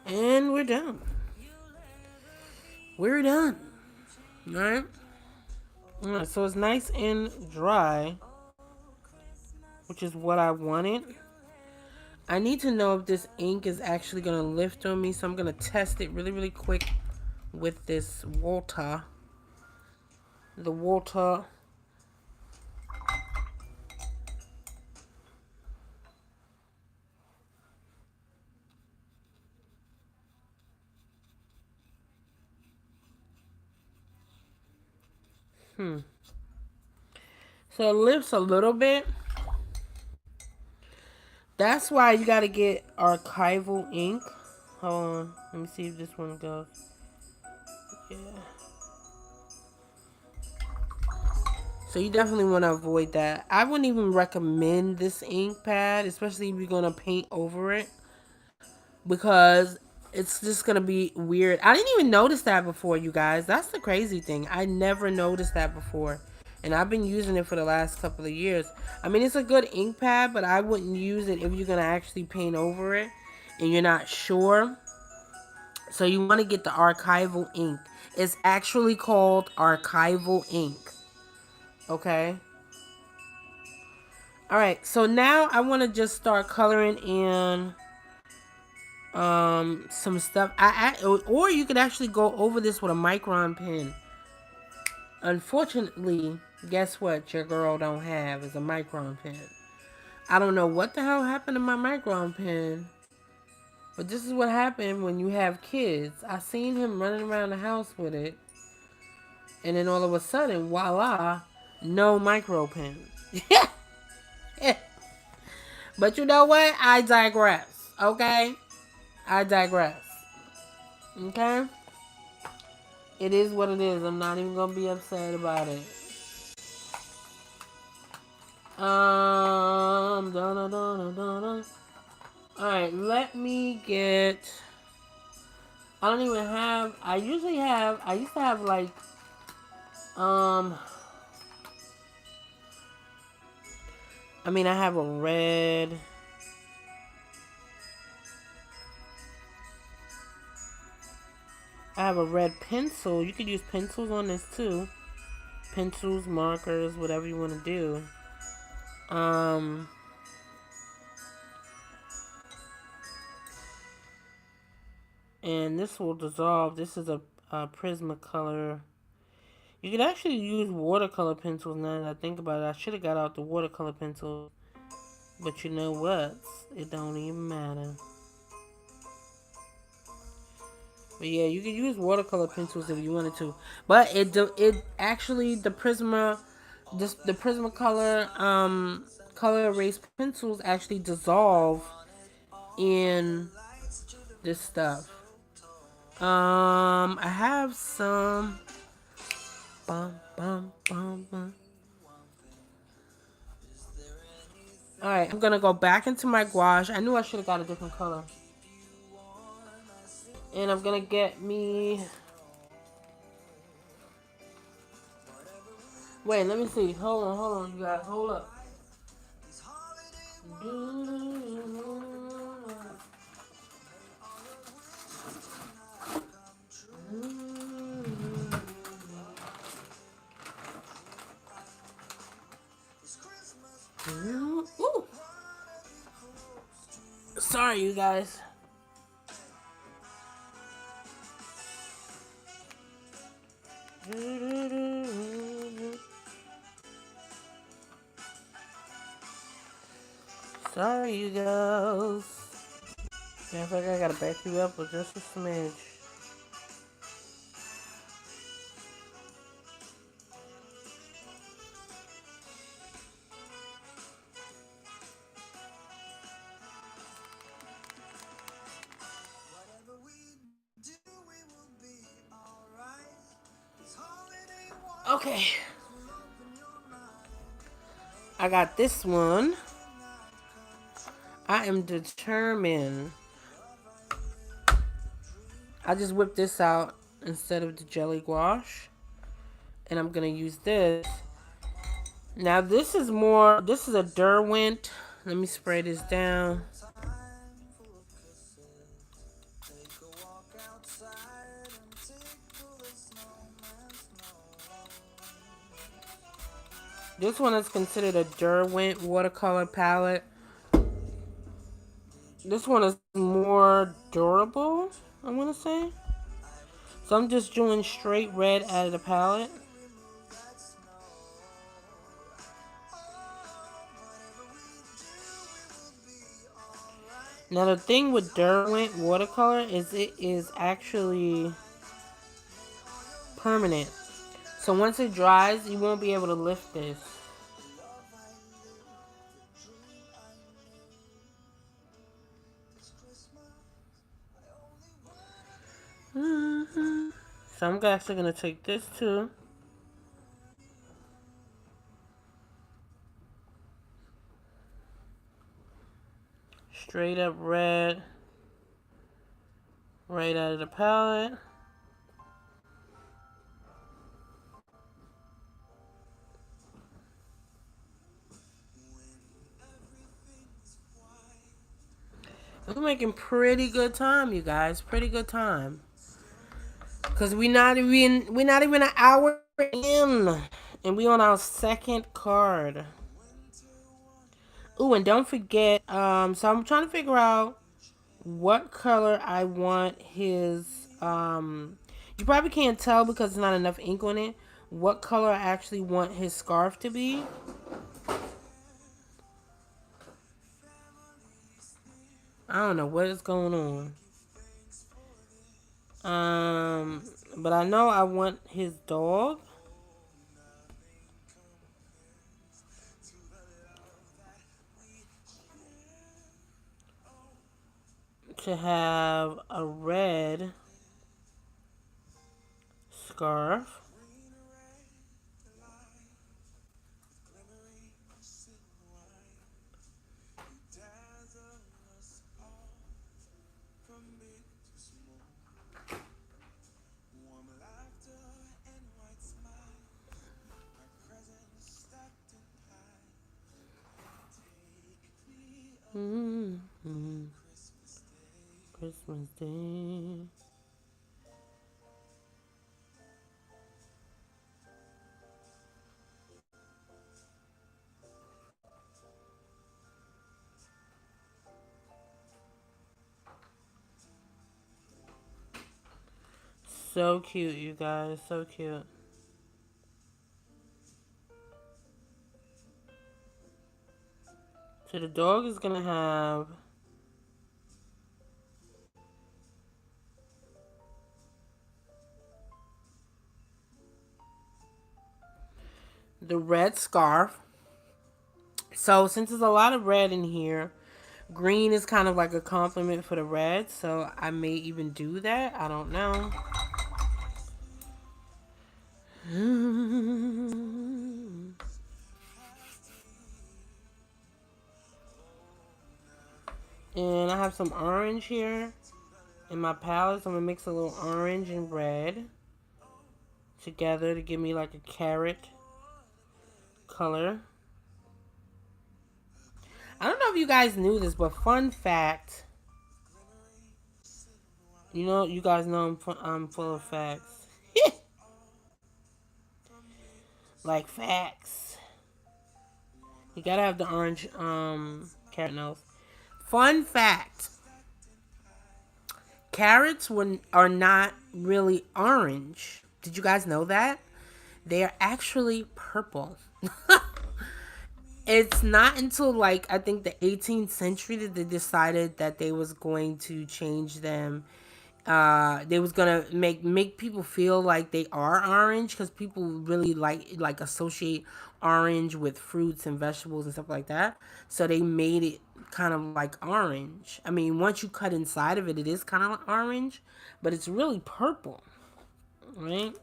S1: And we're done. We're done. Alright? Alright, so it's nice and dry, which is what I wanted. I need to know if this ink is actually going to lift on me, so I'm going to test it really, really quick with this water. The water. So it lifts a little bit. That's why you gotta get archival ink. Hold on. Let me see if this one goes. Yeah. So you definitely want to avoid that. I wouldn't even recommend this ink pad, especially if you're going to paint over it, because it's just going to be weird. I didn't even notice that before, you guys. That's the crazy thing. I never noticed that before. And I've been using it for the last couple of years. I mean, it's a good ink pad, but I wouldn't use it if you're going to actually paint over it and you're not sure. So you want to get the archival ink. It's actually called archival ink. Okay. All right. So now I want to just start coloring in some stuff. Or you could actually go over this with a Micron pen. Unfortunately, guess what? Your girl don't have is a Micron pen. I don't know what the hell happened to my Micron pen, but this is what happened when you have kids. I seen him running around the house with it, and then all of a sudden, voila, no micro pen. But you know what? I digress. Okay? I digress. Okay? It is what it is. I'm not even gonna be upset about it. Alright, let me get. I don't even have. I used to have like. I mean, I have a red. I have a red pencil. You could use pencils on this too. Pencils, markers, whatever you want to do. And this will dissolve. This is a Prismacolor. You could actually use watercolor pencils now that I think about it. I should have got out the watercolor pencil. But you know what? It don't even matter. But yeah, you could use watercolor pencils if you wanted to. But it actually the Prismacolor color erase pencils actually dissolve in this stuff. I have some. Alright, I'm gonna go back into my gouache. I knew I should have got a different color. And I'm gonna get me. Wait, let me see. Hold on, you guys. Hold up. Ooh. Sorry, you guys. Sorry, you guys. Yeah, I think I gotta back you up with just a smidge. Okay. I got this one. I am determined. I just whipped this out instead of the jelly gouache. And I'm going to use this. Now this is a Derwent. Let me spray this down. This one is considered a Derwent watercolor palette. This one is more durable, I want to say. So I'm just doing straight red out of the palette. Now the thing with Derwent watercolor is it is actually permanent. So once it dries, you won't be able to lift this. So I'm actually going to take this too. Straight up red. Right out of the palette. We're making pretty good time, you guys. Pretty good time. Cause we're not even an hour in, and we on our second card. Ooh, and don't forget. So I'm trying to figure out what color I want his. You probably can't tell because there's not enough ink on it. What color I actually want his scarf to be. I don't know what is going on. But I know I want his dog to have a red scarf. Mm-hmm. Christmas Day. So cute, you guys. So cute. So the dog is gonna have the red scarf. So since there's a lot of red in here, green is kind of like a compliment for the red. So I may even do that. I don't know. And I have some orange here in my palette. So I'm going to mix a little orange and red together to give me like a carrot color. I don't know if you guys knew this, but fun fact. You know, you guys know I'm full of facts. Like facts. You gotta have the orange carrot nose. Fun fact. Carrots are not really orange. Did you guys know that? They are actually purple. It's not until like I think the 18th century that they decided that they was going to change them. They was gonna make people feel like they are orange because people really like associate orange with fruits and vegetables and stuff like that. So they made it kind of like orange. I mean, once you cut inside of it, it is kind of orange, but it's really purple, right?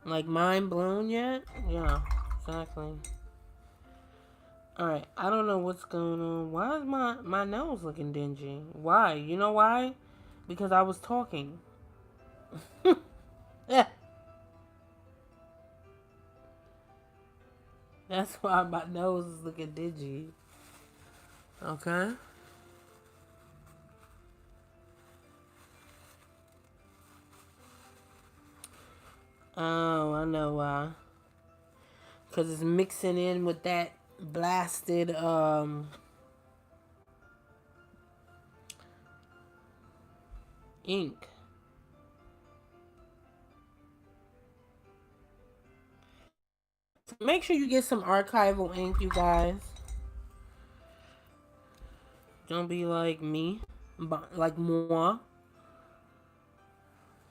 S1: Like mind blown yet? Yeah, exactly. All right, I don't know what's going on. Why is my nose looking dingy? Why? You know why? Because I was talking. Yeah. That's why my nose is looking dingy. Okay. Oh, I know why. Because it's mixing in with that blasted ink. Make sure you get some archival ink, you guys. Don't be like me, like moi,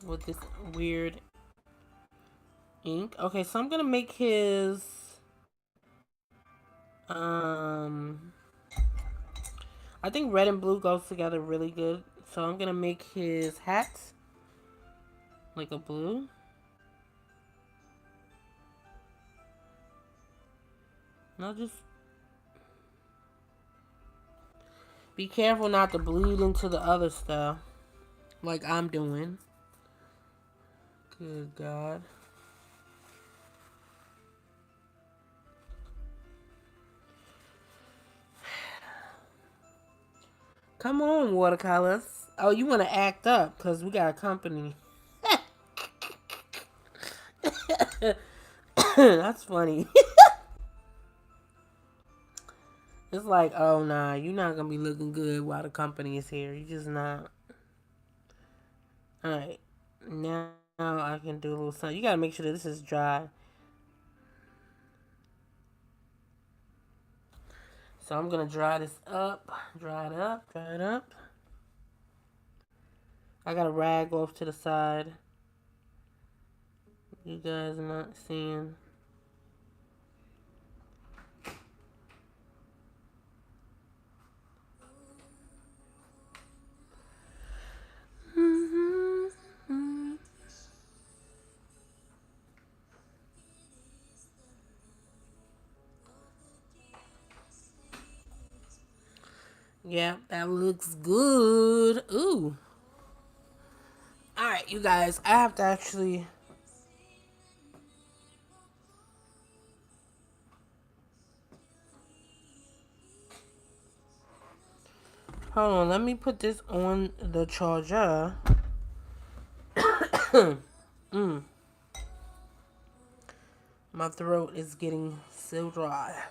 S1: with this weird ink. Okay, so I'm gonna make his I think red and blue goes together really good. So I'm gonna make his hat like a blue. And I'll just be careful not to bleed into the other stuff like I'm doing. Good God. Come on, watercolors. Oh, you want to act up because we got a company. That's funny. It's like, oh, nah, you're not going to be looking good while the company is here. You just not. All right. Now I can do a little something. You got to make sure that this is dry. So I'm going to dry this up. Dry it up. Dry it up. I got a rag off to the side. You guys are not seeing. Yeah, that looks good. Ooh. Alright, you guys, I have to actually... Hold on, let me put this on the charger. My throat is getting so dry.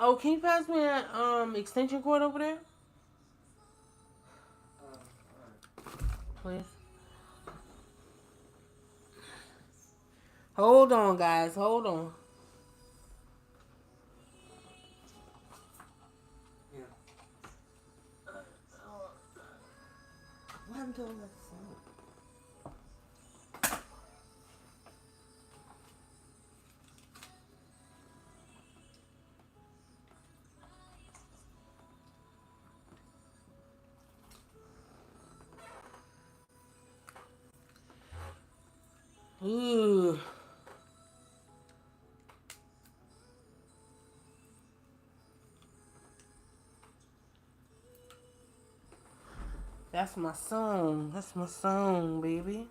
S1: Oh, can you pass me that extension cord over there? Please. Hold on, guys. Hold on. What happened to all that sound? Ooh. That's my song. That's my song, baby.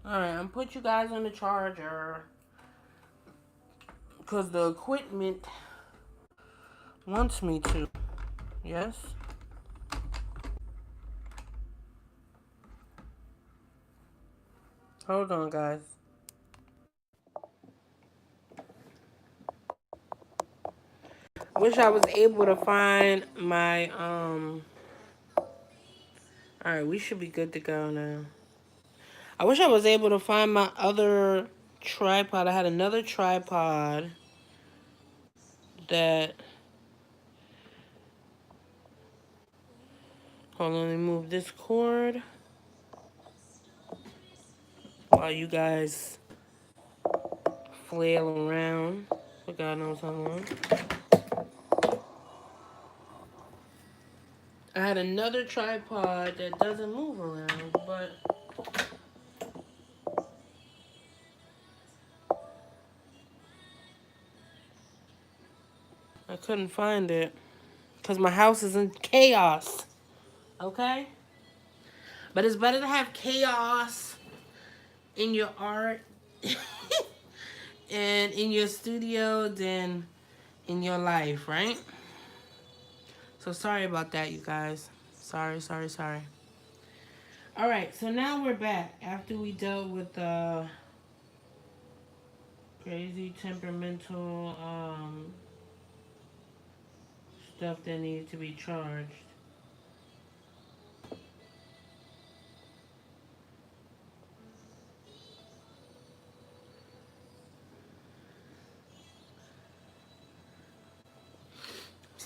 S1: Alright, I'm put you guys on the charger. Because the equipment wants me to. Yes? Hold on, guys. I wish I was able to find my, Alright, we should be good to go now. I wish I was able to find my other tripod. I had another tripod that... Hold on, let me move this cord. While you guys flail around for God knows how long. I had another tripod that doesn't move around, but I couldn't find it because my house is in chaos. Okay? But it's better to have chaos in your art and in your studio than in your life, right? So sorry about that, you guys. Sorry. Alright, so now we're back after we dealt with the crazy temperamental stuff that needed to be charged.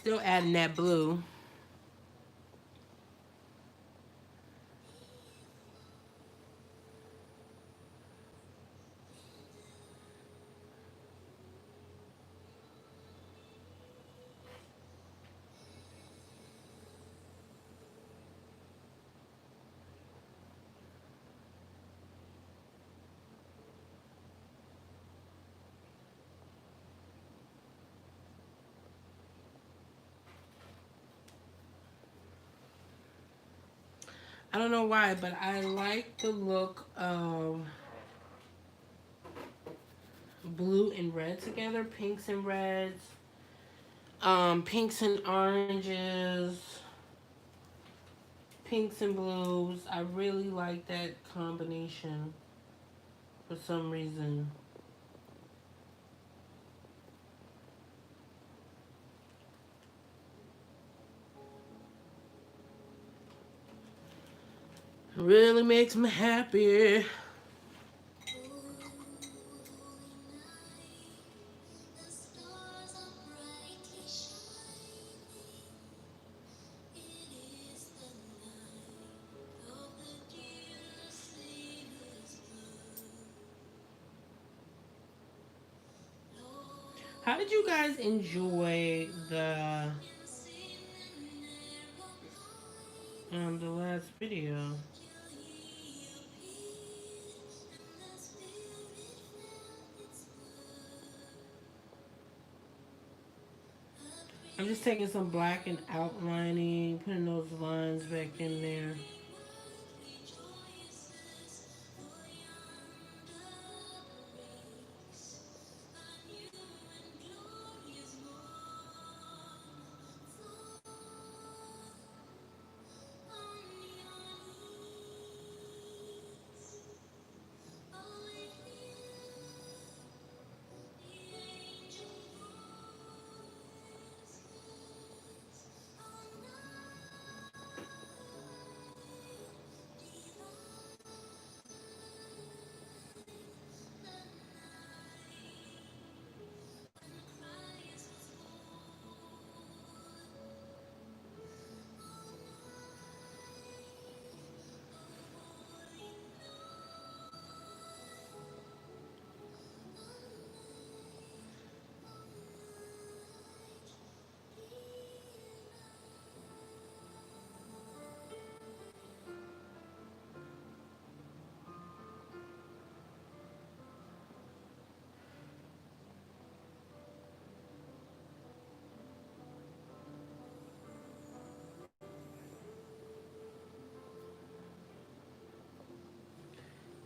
S1: Still adding that blue. I don't know why, but I like the look of blue and red together. Pinks and reds. Pinks and oranges. Pinks and blues. I really like that combination for some reason. Really makes me happy. How did you guys enjoy the last video? I'm just taking some black and outlining, putting those lines back in there.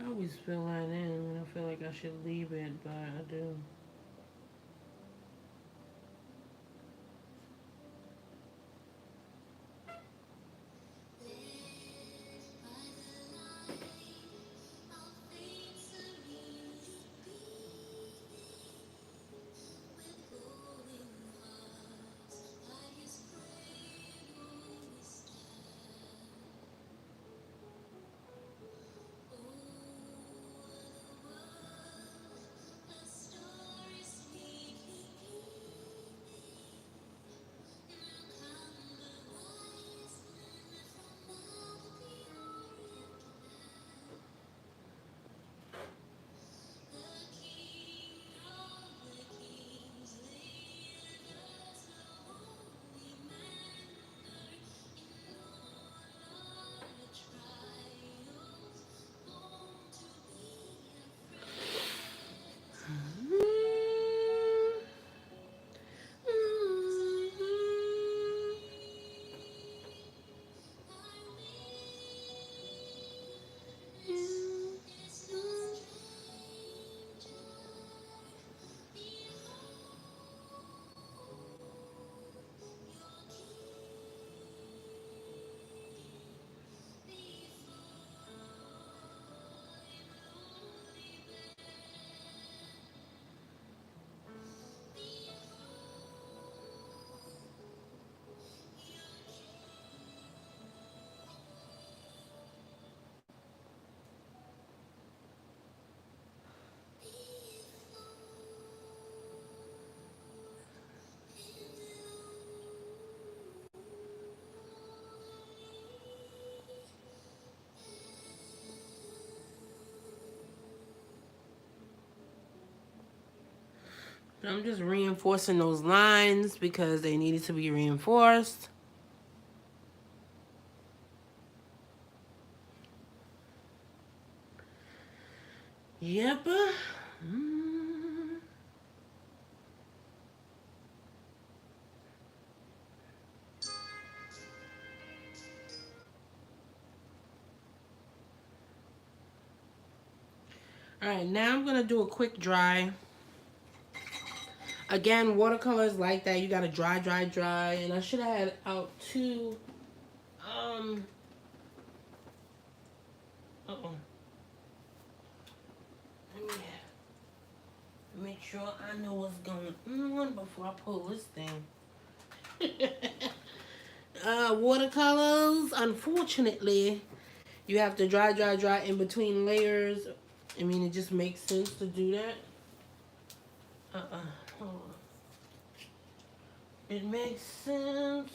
S1: I always fill that in and I feel like I should leave it, but I do. I'm just reinforcing those lines because they needed to be reinforced. Yep. Alright, now I'm going to do a quick dry. Again, watercolors like that, you got to dry, dry, dry. And I should have had out two. Uh-oh. Let me make sure I know what's going on before I pull this thing. Watercolors, unfortunately, you have to dry, dry, dry in between layers. I mean, it just makes sense to do that. Hold on. It makes sense.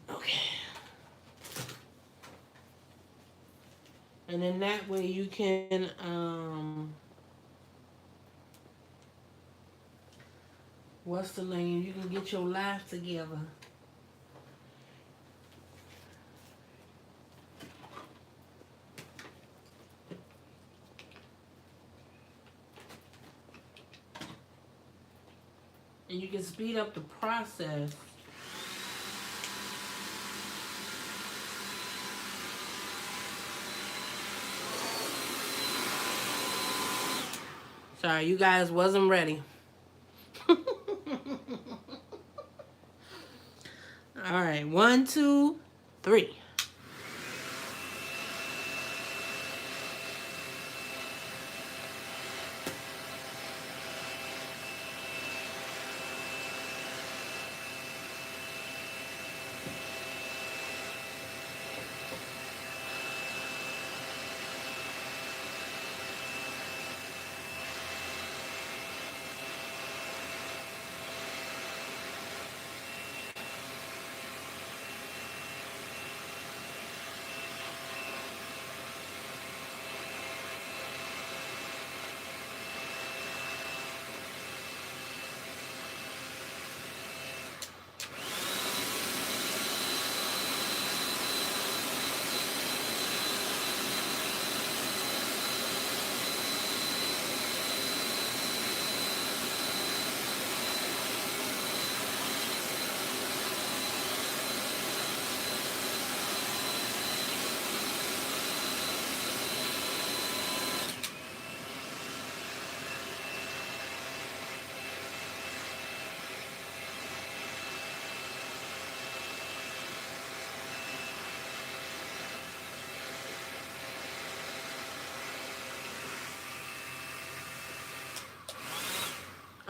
S1: Okay. And then that way you can, what's the name? You can get your life together. And you can speed up the process. Sorry, you guys wasn't ready. All right, 1, 2, 3.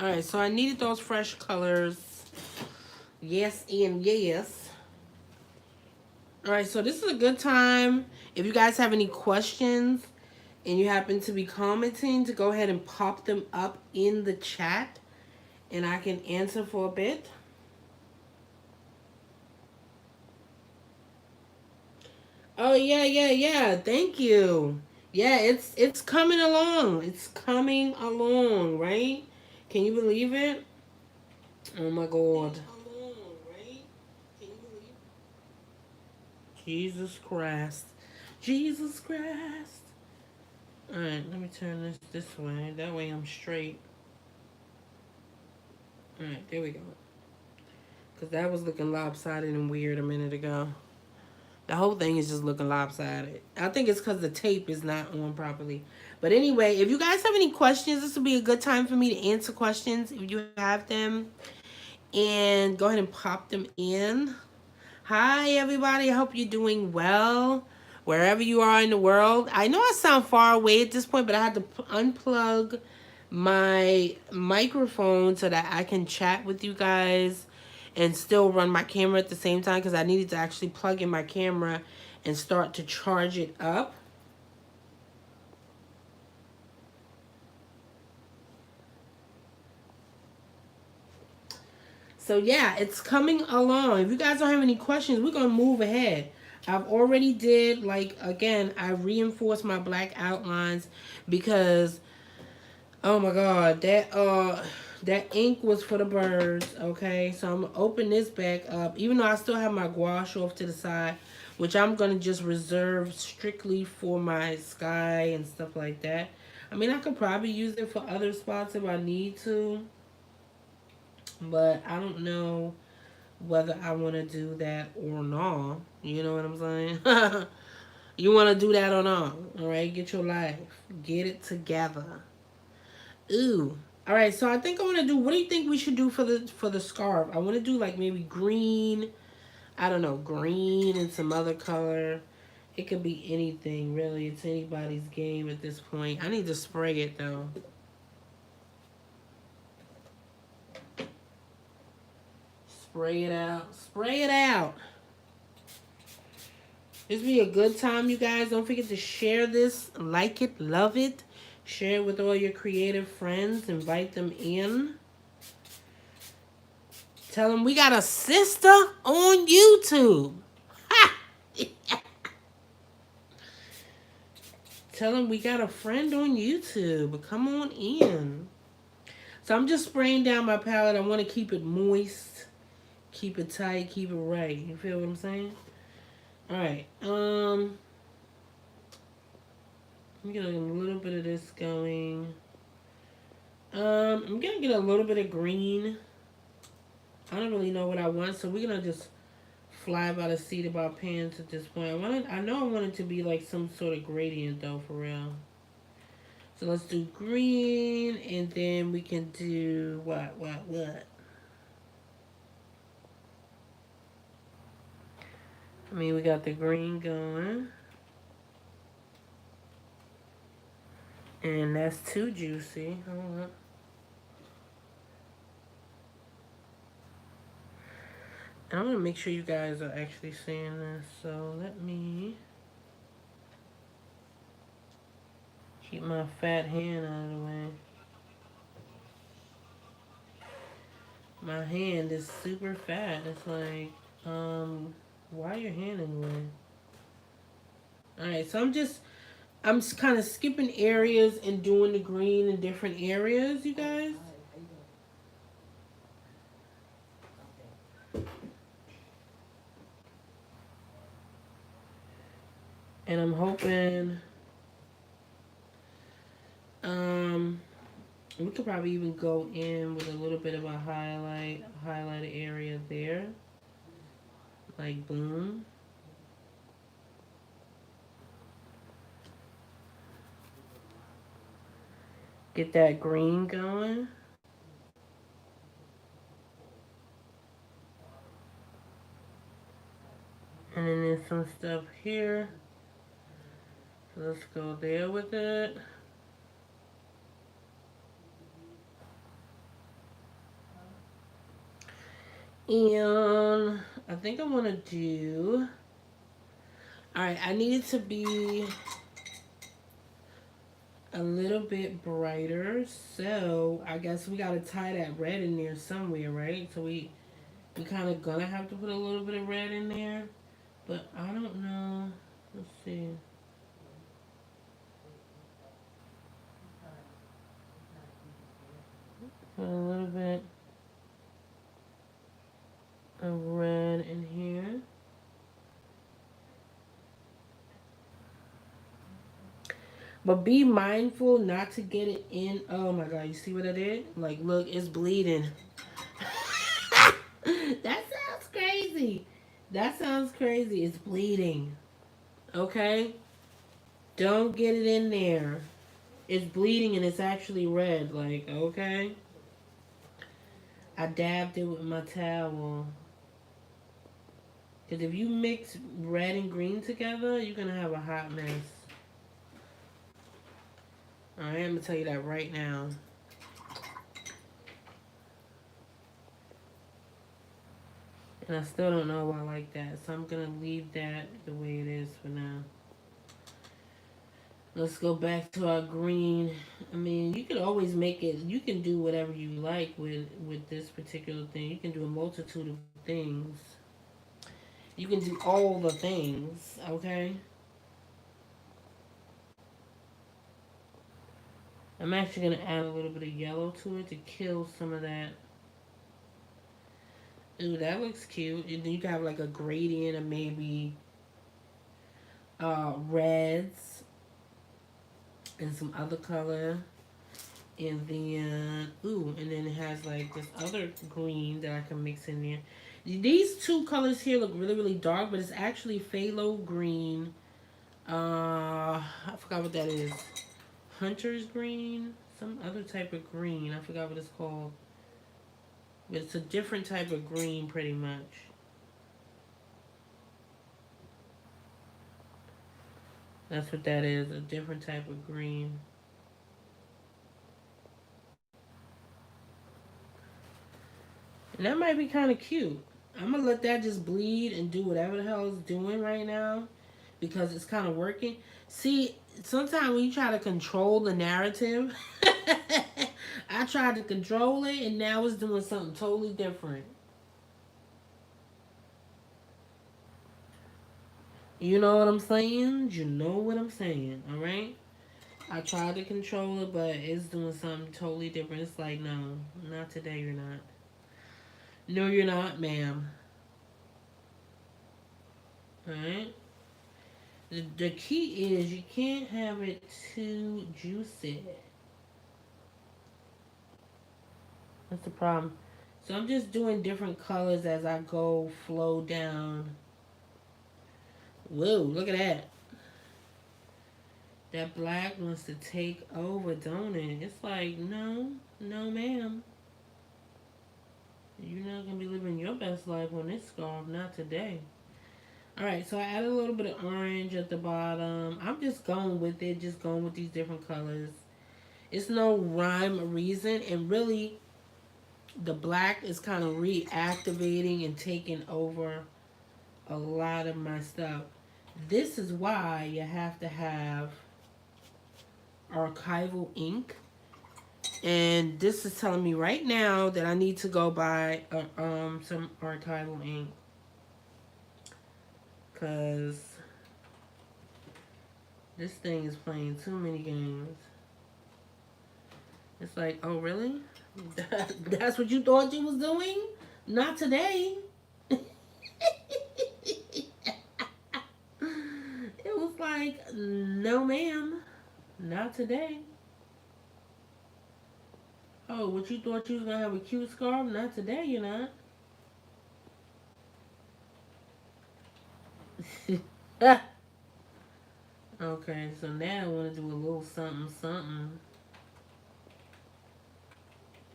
S1: All right, so I needed those fresh colors. Yes and yes. All right, so this is a good time. If you guys have any questions and you happen to be commenting, to go ahead and pop them up in the chat and I can answer for a bit. Oh, yeah. Thank you. Yeah, it's coming along. It's coming along, right? Can you believe it? Oh my God. Jesus Christ. Jesus Christ. Alright, let me turn this way. That way I'm straight. Alright, there we go. Because that was looking lopsided and weird a minute ago. The whole thing is just looking lopsided. I think it's because the tape is not on properly. But anyway, if you guys have any questions, this would be a good time for me to answer questions if you have them. And go ahead and pop them in. Hi, everybody. I hope you're doing well wherever you are in the world. I know I sound far away at this point, but I had to unplug my microphone so that I can chat with you guys and still run my camera at the same time because I needed to actually plug in my camera and start to charge it up. So yeah, it's coming along. If you guys don't have any questions, we're going to move ahead. I've already did, like, again, I reinforced my black outlines because, oh my god, that ink was for the birds, okay? So I'm gonna open this back up, even though I still have my gouache off to the side, which I'm gonna just reserve strictly for my sky and stuff like that. I mean, I could probably use it for other spots if I need to, but I don't know whether I want to do that or not. You know what I'm saying? You want to do that or not? All right, get your life, get it together. Ooh. All right, so I think I want to do. What do you think we should do for the scarf? I want to do like maybe green. I don't know, green and some other color. It could be anything really. It's anybody's game at this point. I need to spray it though. Spray it out. Spray it out. This be a good time, you guys. Don't forget to share this, like it, love it. Share it with all your creative friends. Invite them in. Tell them we got a sister on YouTube. Tell them we got a friend on YouTube. Come on in. So I'm just spraying down my palette. I want to keep it moist. Keep it tight. Keep it right. You feel what I'm saying? Alright. I'm gonna get a little bit of this going. I'm gonna get a little bit of green. I don't really know what I want, so we're gonna just fly by the seat of our pants at this point. I know I want it to be like some sort of gradient though, for real. So let's do green, and then we can do what? I mean, we got the green going. And that's too juicy. Hold up. And I'm going to make sure you guys are actually seeing this. So let me keep my fat hand out of the way. My hand is super fat. It's like, why your hand in the way? Alright, so I'm just kind of skipping areas and doing the green in different areas, you guys. And I'm hoping we could probably even go in with a little bit of a highlighted area there. Like boom. Get that green going. And then there's some stuff here. So let's go there with it. And I think I want to do... Alright, I need it to be a little bit brighter. So I guess we got to tie that red in there somewhere, right? So we kind of gonna have to put a little bit of red in there. But I don't know. Let's see. Put a little bit of red in here. But be mindful not to get it in. Oh my god, you see what I did? Like, look, it's bleeding. That sounds crazy. That sounds crazy. It's bleeding. Okay? Don't get it in there. It's bleeding and it's actually red. Like, okay? I dabbed it with my towel. Because if you mix red and green together, you're going to have a hot mess. Alright, I'm going to tell you that right now. And I still don't know if I like that. So I'm going to leave that the way it is for now. Let's go back to our green. I mean, you can always make it. You can do whatever you like with this particular thing. You can do a multitude of things. You can do all the things, okay? I'm actually going to add a little bit of yellow to it to kill some of that. Ooh, that looks cute. And then you can have like a gradient of maybe reds and some other color. And then, ooh, and then it has like this other green that I can mix in there. These two colors here look really, really dark, but it's actually phthalo green. I forgot what that is. Hunter's green? Some other type of green. I forgot what it's called. But it's a different type of green, pretty much. That's what that is, a different type of green. And that might be kind of cute. I'm going to let that just bleed and do whatever the hell it's doing right now because it's kind of working. See, sometimes when you try to control the narrative, I tried to control it and now it's doing something totally different. You know what I'm saying? You know what I'm saying, all right? I tried to control it, but it's doing something totally different. It's like, no, not today, you're not. No, you're not, ma'am. All right? The key is you can't have it too juicy. That's the problem. So I'm just doing different colors as I go flow down. Whoa, look at that. That black wants to take over, don't it? It's like, no, no, ma'am. You're not going to be living your best life on this scarf, not today. Alright, so I added a little bit of orange at the bottom. I'm just going with it, just going with these different colors. It's no rhyme or reason, and really, the black is kind of reactivating and taking over a lot of my stuff. This is why you have to have archival ink. And this is telling me right now that I need to go buy some archival ink. Because this thing is playing too many games. It's like, oh really? That's what you thought you was doing? Not today. It was like, no ma'am. Not today. Oh, what you thought you was gonna have a cute scarf? Not today, you're not. Okay, so now I want to do a little something, something.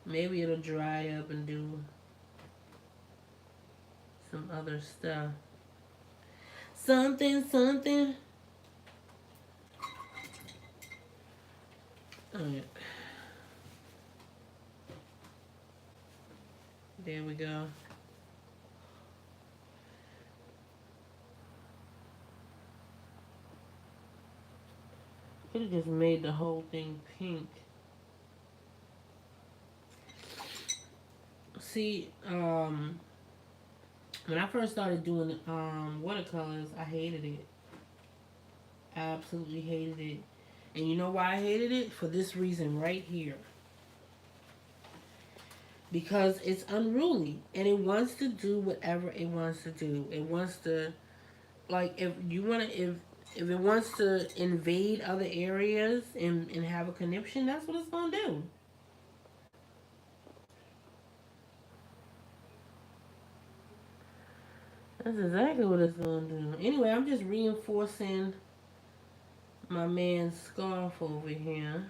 S1: Maybe it'll dry up and do some other stuff. Something, something. Alright. There we go. Could have just made the whole thing pink. See, when I first started doing watercolors, I hated it. I absolutely hated it. And you know why I hated it? For this reason right here. Because it's unruly and it wants to do whatever it wants to do. It wants to, like, if it wants to invade other areas and have a conniption, that's what it's gonna do. That's exactly what it's gonna do. Anyway, I'm just reinforcing my man's scarf over here.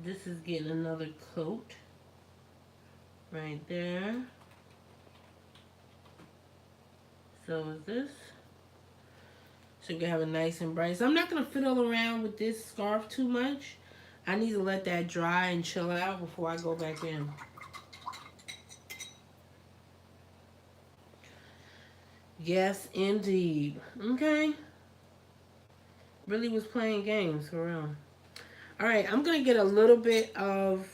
S1: This is getting another coat right there. So is this. So you can have a nice and bright. So I'm not going to fiddle around with this scarf too much. I need to let that dry and chill out before I go back in. Yes, indeed. Okay. Really was playing games, for real. Alright, I'm going to get a little bit of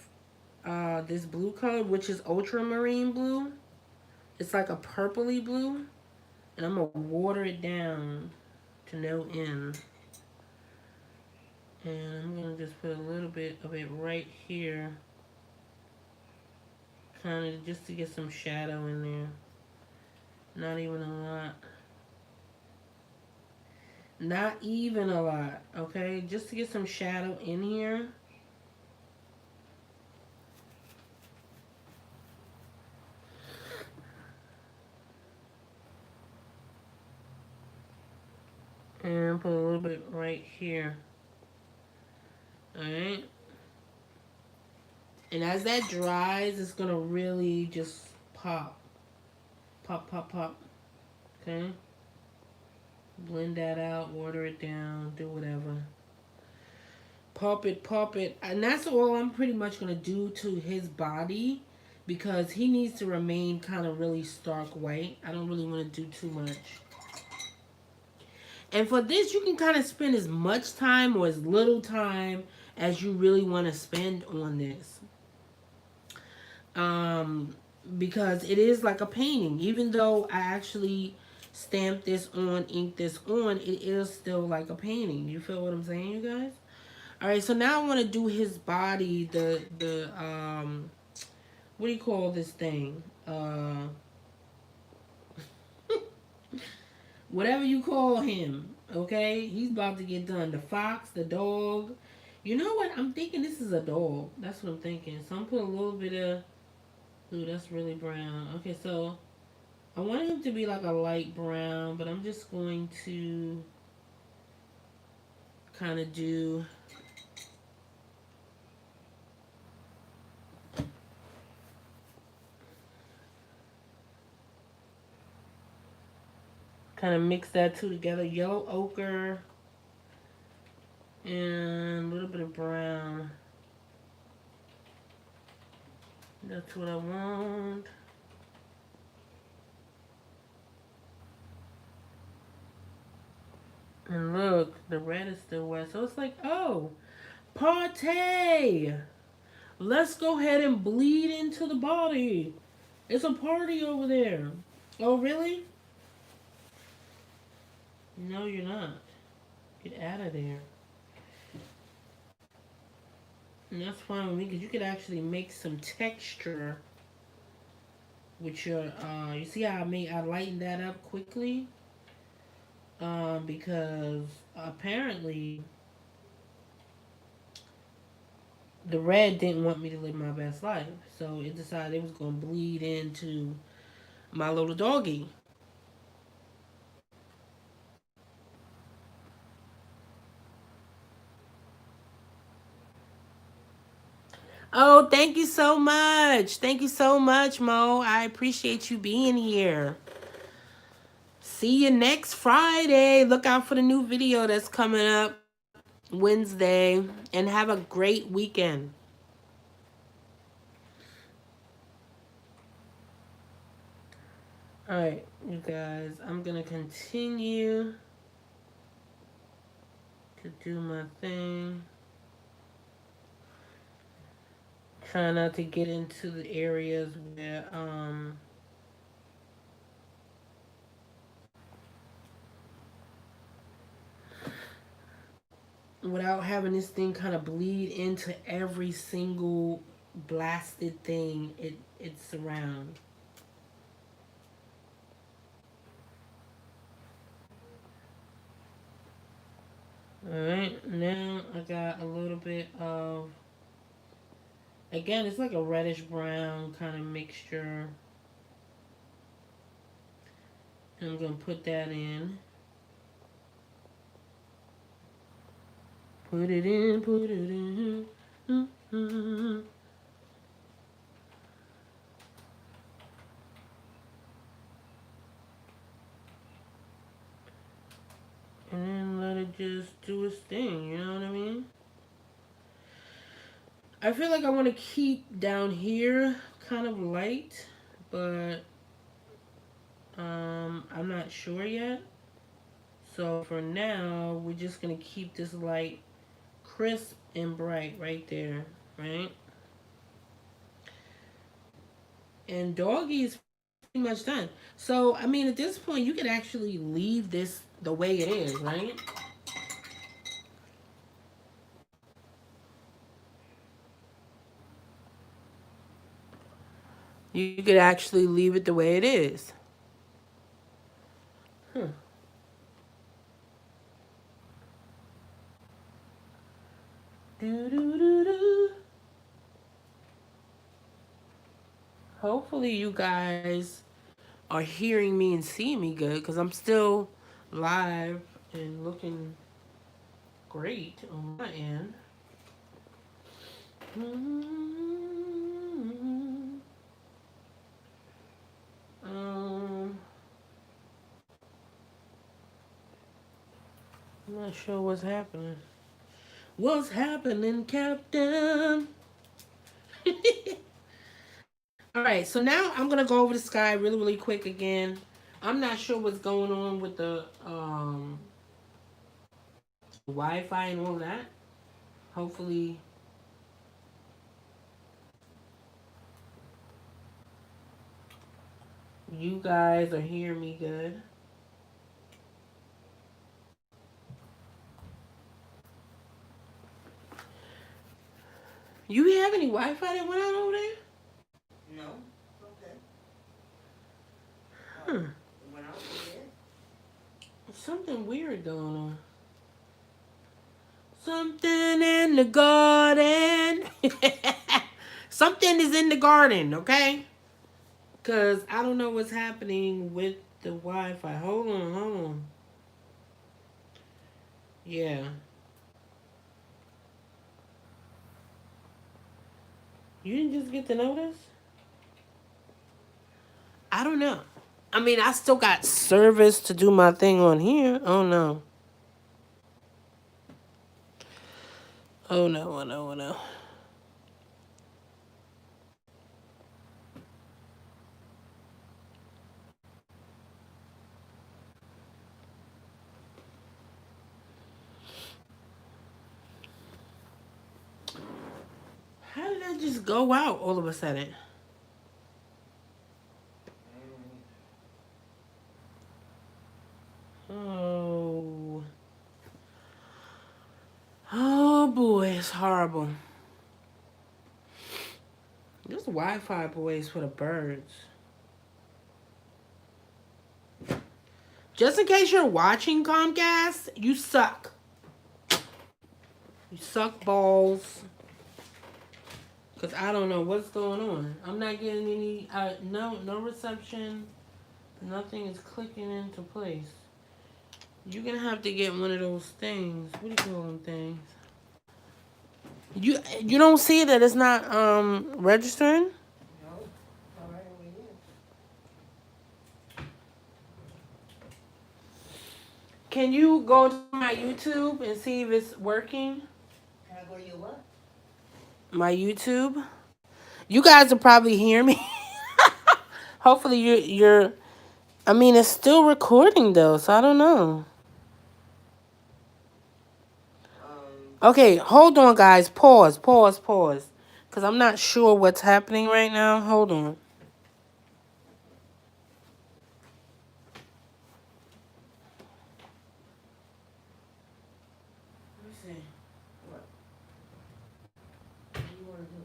S1: this blue color, which is Ultramarine blue. It's like a purpley blue. And I'm going to water it down to no end. And I'm going to just put a little bit of it right here. Kind of just to get some shadow in there. Not even a lot. Not even a lot, okay? Just to get some shadow in here. And put a little bit right here. Alright? And as that dries, it's going to really just pop. Pop, pop, pop. Okay? Blend that out, water it down, do whatever. Pop it, pop it. And that's all I'm pretty much going to do to his body. Because he needs to remain kind of really stark white. I don't really want to do too much. And for this, you can kind of spend as much time or as little time as you really want to spend on this. Because it is like a painting. Even though I actually stamped this on, inked this on, it is still like a painting. You feel what I'm saying, you guys? All right, so now I want to do his body, what do you call this thing? Whatever you call him, okay? He's about to get done. The fox, the dog. You know what? I'm thinking this is a dog. That's what I'm thinking. So I'm putting a little bit of... Ooh, that's really brown. Okay, so I want him to be like a light brown, but I'm just going to kind of do... Kind of mix that two together. Yellow ochre and a little bit of brown. That's what I want. And look, the red is still wet. So it's like, oh, party! Let's go ahead and bleed into the body. It's a party over there. Oh, really? No, you're not. Get out of there. And that's fine with me because you could actually make some texture with your, you see how I lightened that up quickly? Because apparently the red didn't want me to live my best life. So it decided it was going to bleed into my little doggy. Oh, thank you so much. Thank you so much, Mo. I appreciate you being here. See you next Friday. Look out for the new video that's coming up Wednesday. And have a great weekend. Alright, you guys. I'm going to continue to do my thing. Try not to get into the areas where without having this thing kind of bleed into every single blasted thing it surrounds. Alright, now I got a little bit of, again, it's like a reddish brown kind of mixture. And I'm going to put that in. Put it in, put it in. Mm-hmm. And then let it just do its thing, you know what I mean? I feel like I want to keep down here kind of light, but I'm not sure yet. So for now, we're just going to keep this light crisp and bright right there, right? And doggy is much done. So, I mean, at this point, you could actually leave this the way it is, right? You could actually leave it the way it is. Hmm. Do, do, do, do. Hopefully, you guys are hearing me and seeing me good because I'm still live and looking great on my end. Um, I'm not sure what's happening. What's happening, Captain? All right, so now I'm gonna go over the sky really, really quick again. I'm not sure what's going on with the Wi-Fi and all that. Hopefully, you guys are hearing me good. You have any Wi-Fi that went out over there?
S2: No. Okay.
S1: Hmm.
S2: It went out over there.
S1: Something weird going on. Something in the garden. Something is in the garden, okay? Because I don't know what's happening with the Wi-Fi. Hold on, hold on. Yeah. You didn't just get the notice? I don't know. I mean, I still got service to do my thing on here. Oh, no. Oh, no, oh, no, oh, no. How did that just go out all of a sudden? Oh. Oh, boy, it's horrible. This Wi-Fi, boy, is for the birds. Just in case you're watching Comcast, you suck. You suck balls. Because I don't know what's going on. I'm not getting any, no reception. Nothing is clicking into place. You're going to have to get one of those things. What do you call them things? You don't see that it's not registering?
S2: No. All right over here.
S1: Can you go to my YouTube and see if it's working?
S2: Can I go to your what?
S1: My YouTube? You guys will probably hear me. Hopefully you're I mean it's still recording though, so I don't know. Okay, hold on guys. Pause. Cause I'm not sure what's happening right now. Hold on. Let me see.
S2: What? What do you want to do?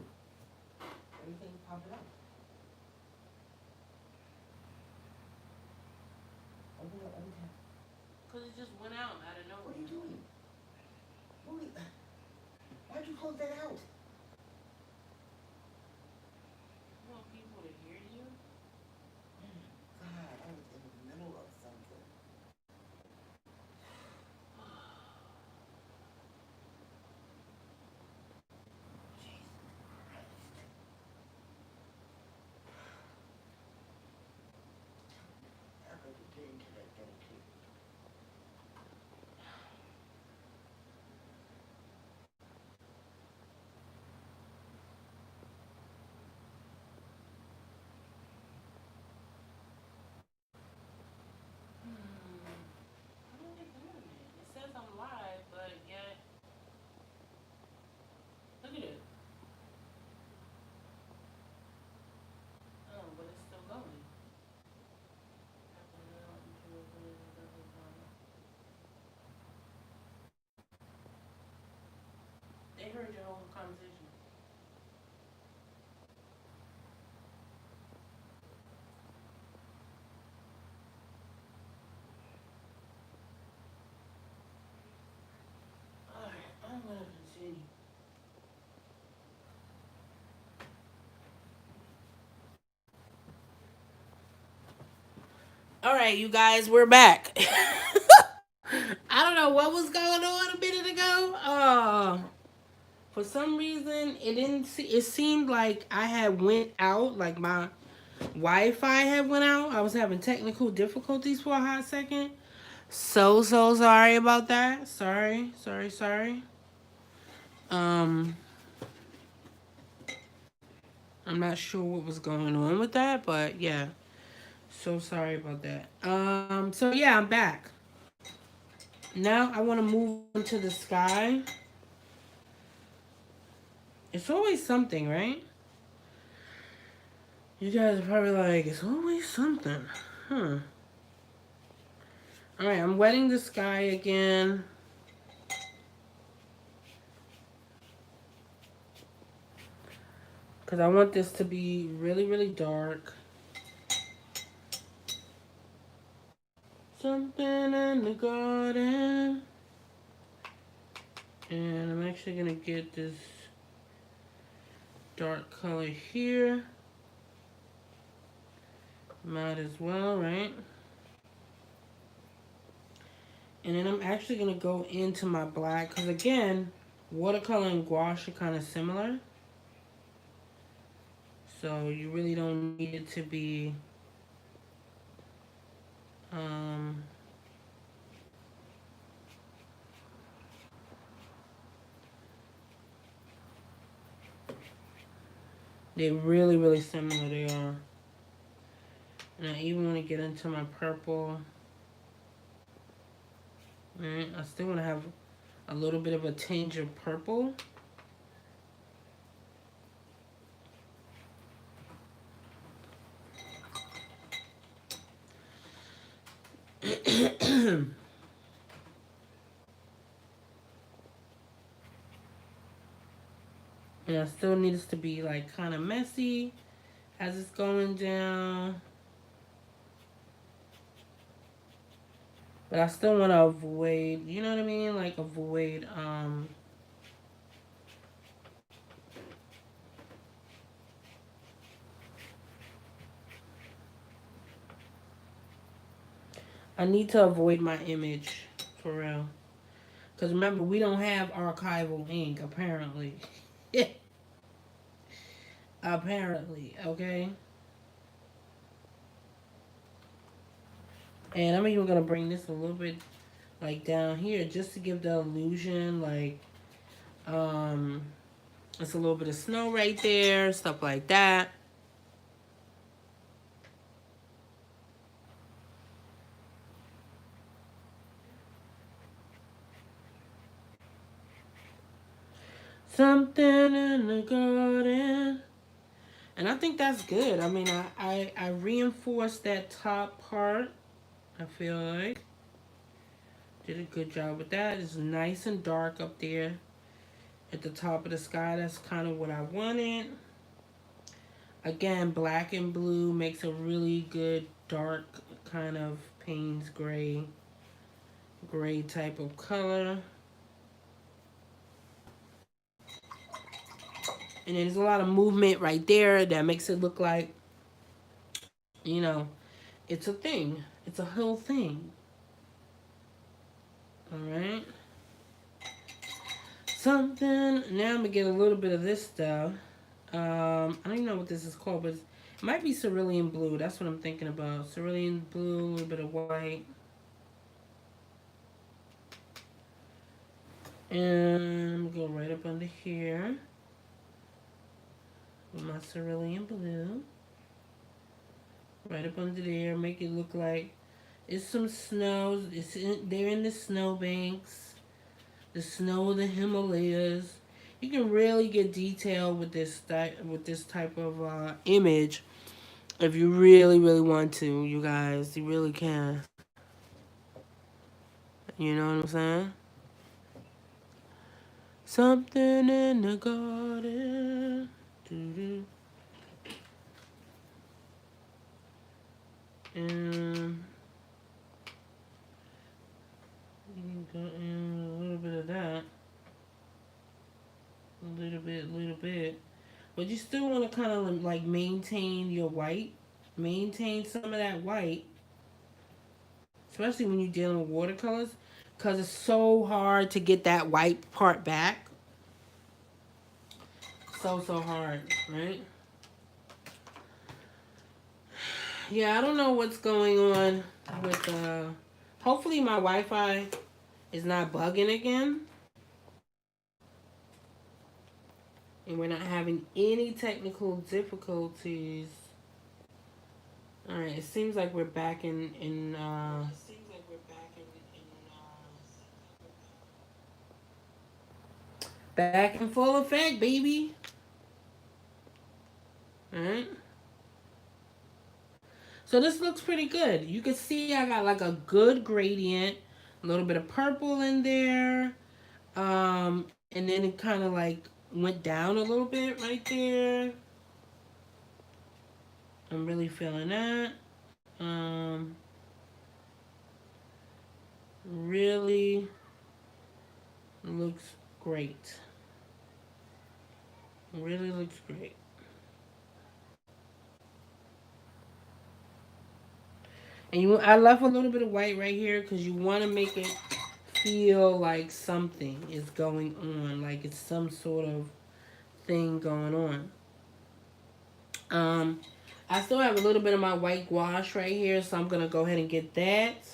S2: Everything's popping up. Open up everything.
S1: Cause it just went out of
S2: What
S1: nowhere.
S2: are you doing? Why'd you close that out?
S1: You want people to hear you?
S2: God, I was in the middle of something. I could get into that thing too.
S1: They heard your whole conversation. Alright, I'm gonna continue. Alright, you guys, we're back. I don't know what was going on a minute ago. For some reason, it didn't. It seemed like I had went out, like my Wi-Fi had went out. I was having technical difficulties for a hot second. So sorry about that. Sorry. Um, I'm not sure what was going on with that, but yeah. So sorry about that. So yeah, I'm back. Now I want to move into the sky. It's always something, right? You guys are probably like, it's always something. Huh. Alright, I'm wetting the sky again. Because I want this to be really, really dark. Something in the garden. And I'm actually going to get this dark color here. Might as well, right? And then I'm actually going to go into my black. Because again, watercolor and gouache are kind of similar. So you really don't need it to be... they're really, really similar, they are. And I even want to get into my purple. Right, I still want to have a little bit of a tinge of purple. And I still need this to be like kind of messy as it's going down. But I still want to avoid, you know what I mean? Like avoid, I need to avoid my image, for real. Because remember, we don't have archival ink, apparently. Apparently, okay? And I'm even going to bring this a little bit, like, down here, just to give the illusion, like, it's a little bit of snow right there, stuff like that. Something in the garden. And I think that's good. I mean, I reinforced that top part. I feel like did a good job with that. It's nice and dark up there at the top of the sky. That's kind of what I wanted. Again, black and blue makes a really good dark kind of Payne's gray type of color. And there's a lot of movement right there that makes it look like, you know, it's a thing. It's a whole thing. Alright. Something. Now I'm going to get a little bit of this stuff. I don't even know what this is called, but it might be cerulean blue. That's what I'm thinking about. Cerulean blue, a little bit of white. And go right up under here with my cerulean blue. Right up under there. Make it look like it's some snow. They're in the snowbanks. The snow of the Himalayas. You can really get detail with this type of image if you really want to, you guys. You really can. You know what I'm saying? Something in the garden. Doo-doo. And you got in a little bit of that. A little bit. But you still want to kind of like maintain your white. Maintain some of that white. Especially when you're dealing with watercolors. Because it's so hard to get that white part back. So hard, right? Yeah, I don't know what's going on with hopefully my Wi-Fi is not bugging again. And we're not having any technical difficulties. Alright, it seems like we're back in back in full effect, baby. Alright. So this looks pretty good. You can see I got like a good gradient. A little bit of purple in there. And then it kind of like went down a little bit right there. I'm really feeling that. Really looks great. Really looks great. And I left a little bit of white right here because you want to make it feel like something is going on, like it's some sort of thing going on. I still have a little bit of my white gouache right here, so I'm gonna go ahead and get that.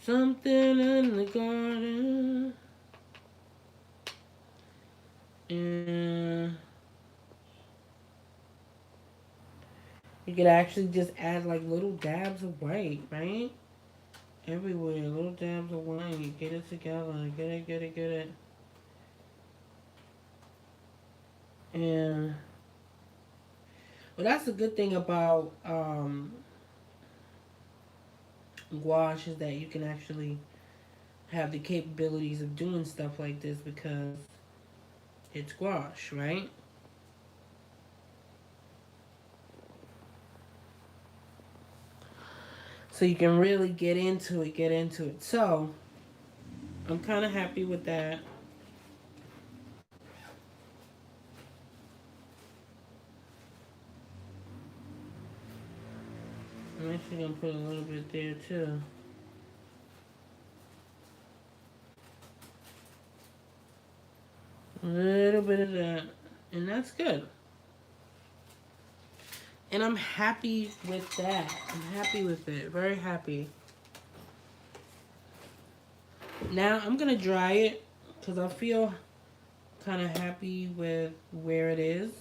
S1: Something in the garden. And you could actually just add like little dabs of white, right? Everywhere, little dabs of white. Get it together. Get it. And well, that's the good thing about gouache is that you can actually have the capabilities of doing stuff like this because it's gouache, right? So you can really get into it. So I'm kind of happy with that. I'm actually gonna put a little bit there too. A little bit of that. And that's good. And I'm happy with that. I'm happy with it. Very happy. Now I'm going to dry it because I feel kind of happy with where it is.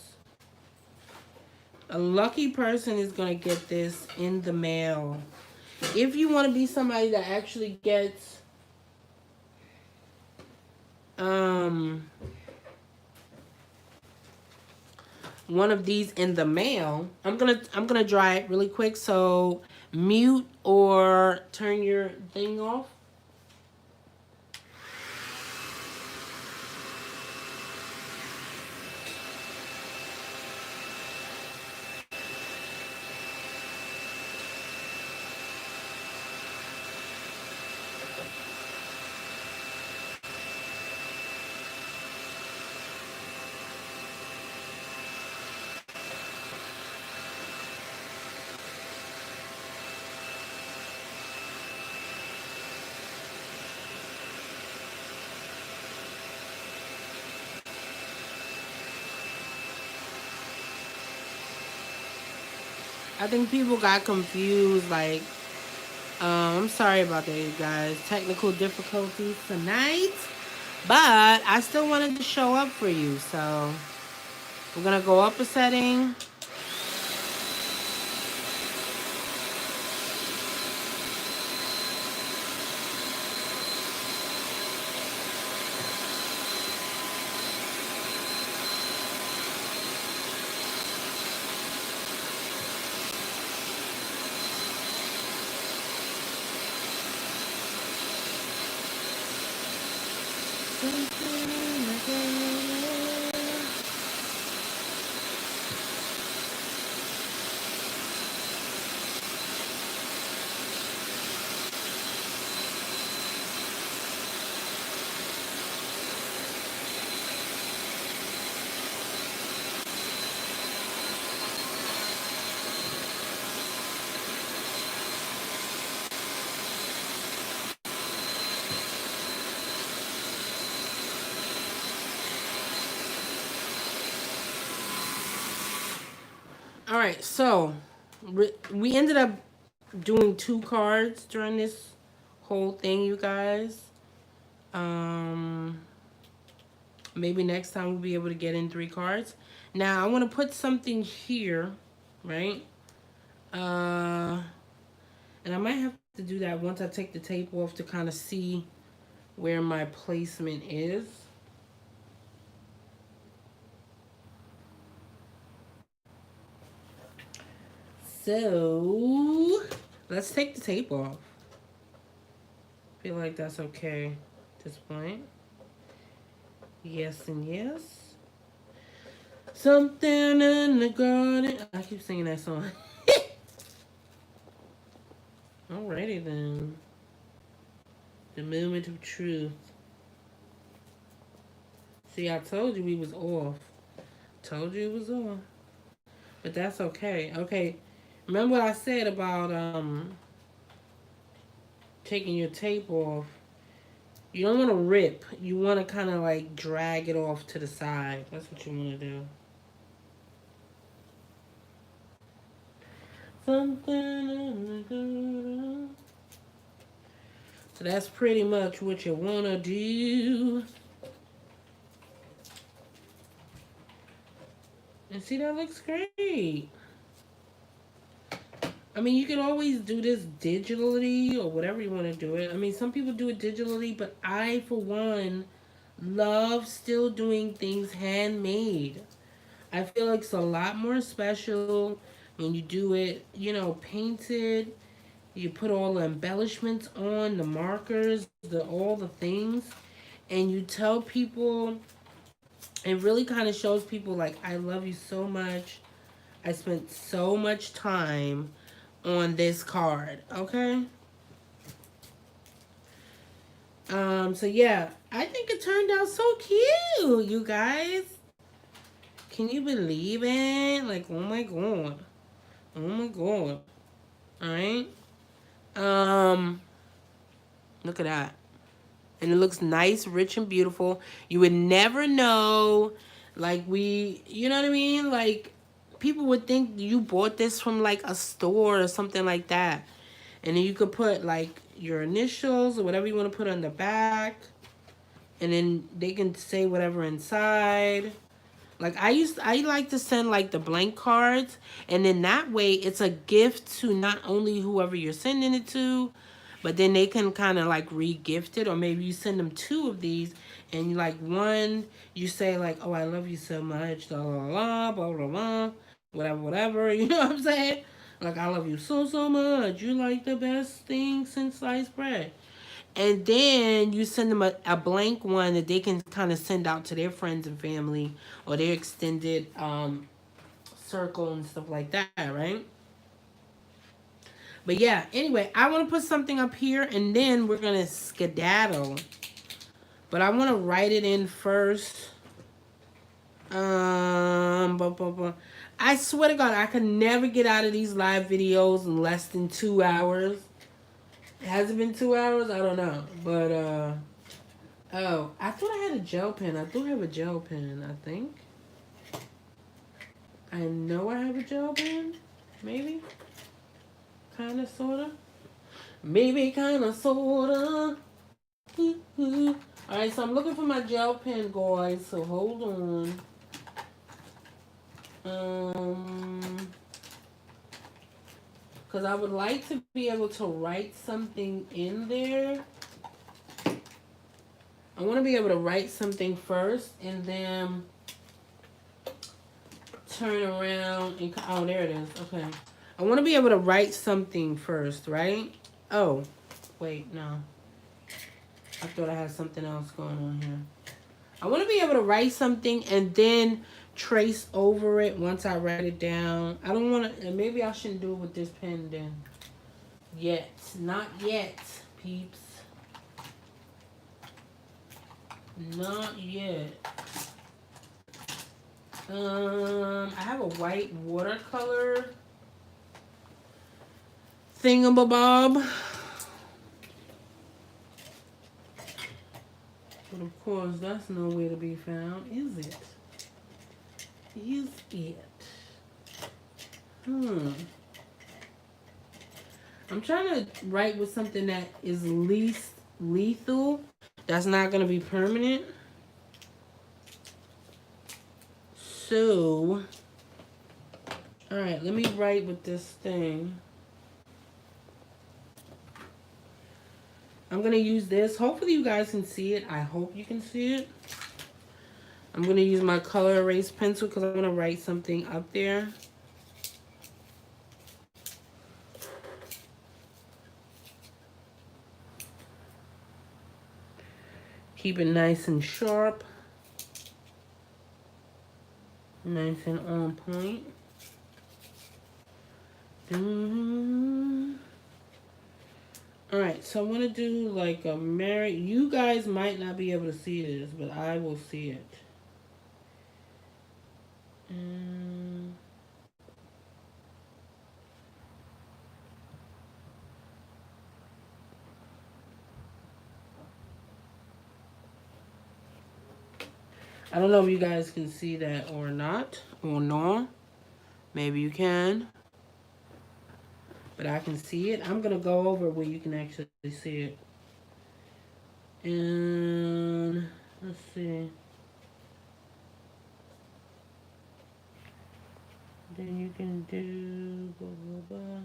S1: A lucky person is going to get this in the mail. If you want to be somebody that actually gets one of these in the mail, I'm gonna dry it really quick. So mute or turn your thing off. I think people got confused. Like, I'm sorry about that, you guys. Technical difficulties tonight. But I still wanted to show up for you. So we're going to go up a setting. All right, so we ended up doing 2 cards during this whole thing, you guys. Um, maybe next time we'll be able to get in 3 cards. Now I want to put something here, right? And I might have to do that once I take the tape off to kind of see where my placement is. So let's take the tape off. Feel like that's okay at this point. Yes and yes. Something in the garden. I keep singing that song. Alrighty then. The moment of truth. See, I told you we was off. Told you it was off. But that's okay. Okay. Remember what I said about taking your tape off? You don't want to rip. You want to kind of like drag it off to the side. That's what you want to do. Something. So that's pretty much what you want to do. And see, that looks great. I mean, you can always do this digitally or whatever you want to do it. I mean, some people do it digitally, but I, for one, love still doing things handmade. I feel like it's a lot more special when you do it, you know, painted. You put all the embellishments on, the markers, all the things, and you tell people. It really kind of shows people like, I love you so much. I spent so much time on this card, okay? So yeah, I think it turned out so cute, you guys. Can you believe it? Like, oh my god. Oh my god. Alright. Look at that. And it looks nice, rich, and beautiful. You would never know, like, you know what I mean? Like, people would think you bought this from, like, a store or something like that. And then you could put, like, your initials or whatever you want to put on the back. And then they can say whatever inside. Like, I like to send, like, the blank cards. And then that way, it's a gift to not only whoever you're sending it to, but then they can kind of, like, re-gift it. Or maybe you send them 2 of these. And, you like, one, you say, like, oh, I love you so much. Blah, blah, blah, blah, blah, blah. Whatever, whatever. You know what I'm saying? Like, I love you so, so much. You're, like, the best thing since sliced bread. And then you send them a blank one that they can kind of send out to their friends and family or their extended circle and stuff like that, right? But yeah, anyway, I want to put something up here and then we're going to skedaddle. But I want to write it in first. I swear to God, I could never get out of these live videos in less than 2 hours. Has it been 2 hours? I don't know. But, oh, I thought I had a gel pen. I do have a gel pen, I think. I know I have a gel pen. Maybe. Kind of, sort of. Maybe, kind of, sort of. Alright, so I'm looking for my gel pen, guys. So, hold on. Because I would like to be able to write something in there. I want to be able to write something first and then turn around and... Oh, there it is. Okay. I want to be able to write something first, right? Oh, wait, no. I thought I had something else going on here. I want to be able to write something and then trace over it once I write it down. I don't want to, and maybe I shouldn't do it with this pen then. Yet. Not yet, peeps. Not yet. I have a white watercolor thingamabob. But of course, that's nowhere to be found, is it? Is it? I'm trying to write with something that is least lethal. That's not going to be permanent. So, alright, let me write with this thing. I'm going to use this. Hopefully you guys can see it. I hope you can see it. I'm going to use my color erase pencil because I'm going to write something up there. Keep it nice and sharp. Nice and on point. Alright, so I'm going to do like a Mary. You guys might not be able to see this, but I will see it. I don't know if you guys can see that or not, or no. Maybe you can. But I can see it. I'm going to go over where you can actually see it. And let's see. Then you can do blah, blah, blah.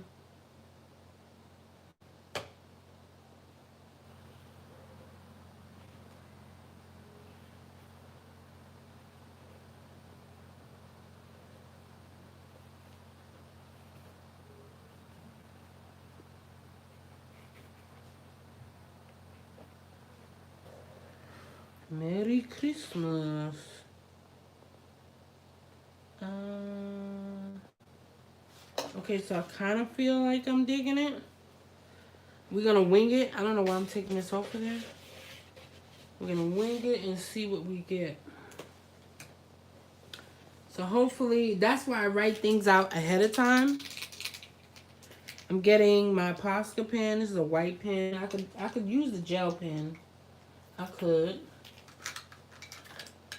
S1: Merry Christmas. Okay, so I kind of feel like I'm digging it. We're going to wing it. I don't know why I'm taking this off of there. We're going to wing it and see what we get. So hopefully, that's why I write things out ahead of time. I'm getting my Posca pen. This is a white pen. I could use the gel pen. I could.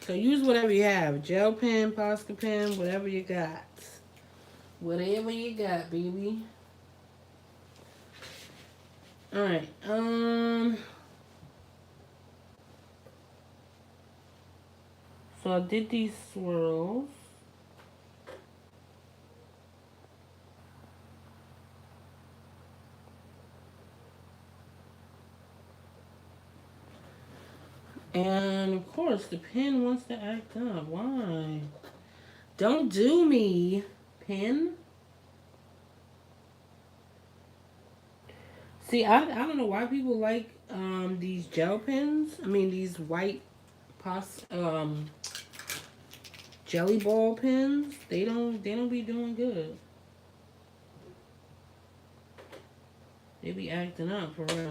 S1: So use whatever you have. Gel pen, Posca pen, whatever you got. Whatever you got, baby. Alright. So I did these swirls. And of course, the pen wants to act up. Why? Don't do me, pen. See, I don't know why people like these gel pens. I mean, these white jelly ball pens. They don't be doing good. They be acting up for real.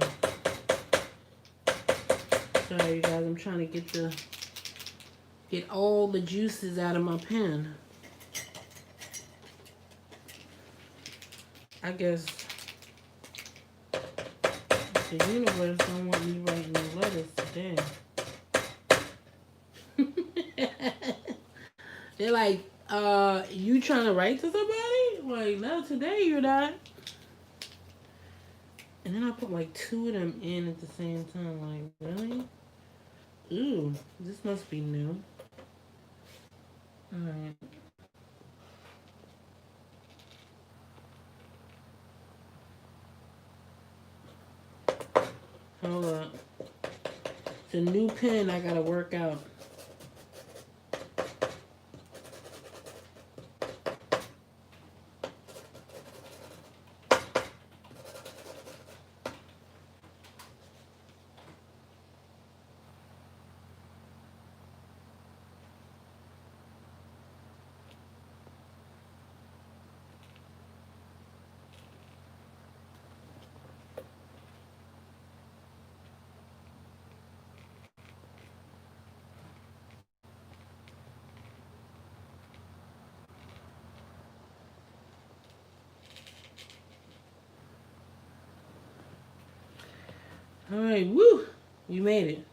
S1: Sorry, you guys. I'm trying to get all the juices out of my pen. I guess the universe don't want me writing no letters today. They're like, you trying to write to somebody? Like, no, today you're not. And then I put like 2 of them in at the same time. Like, really? Ooh, this must be new. Alright. Hold up. It's a new pen I gotta work out. Alright, woo! You made it.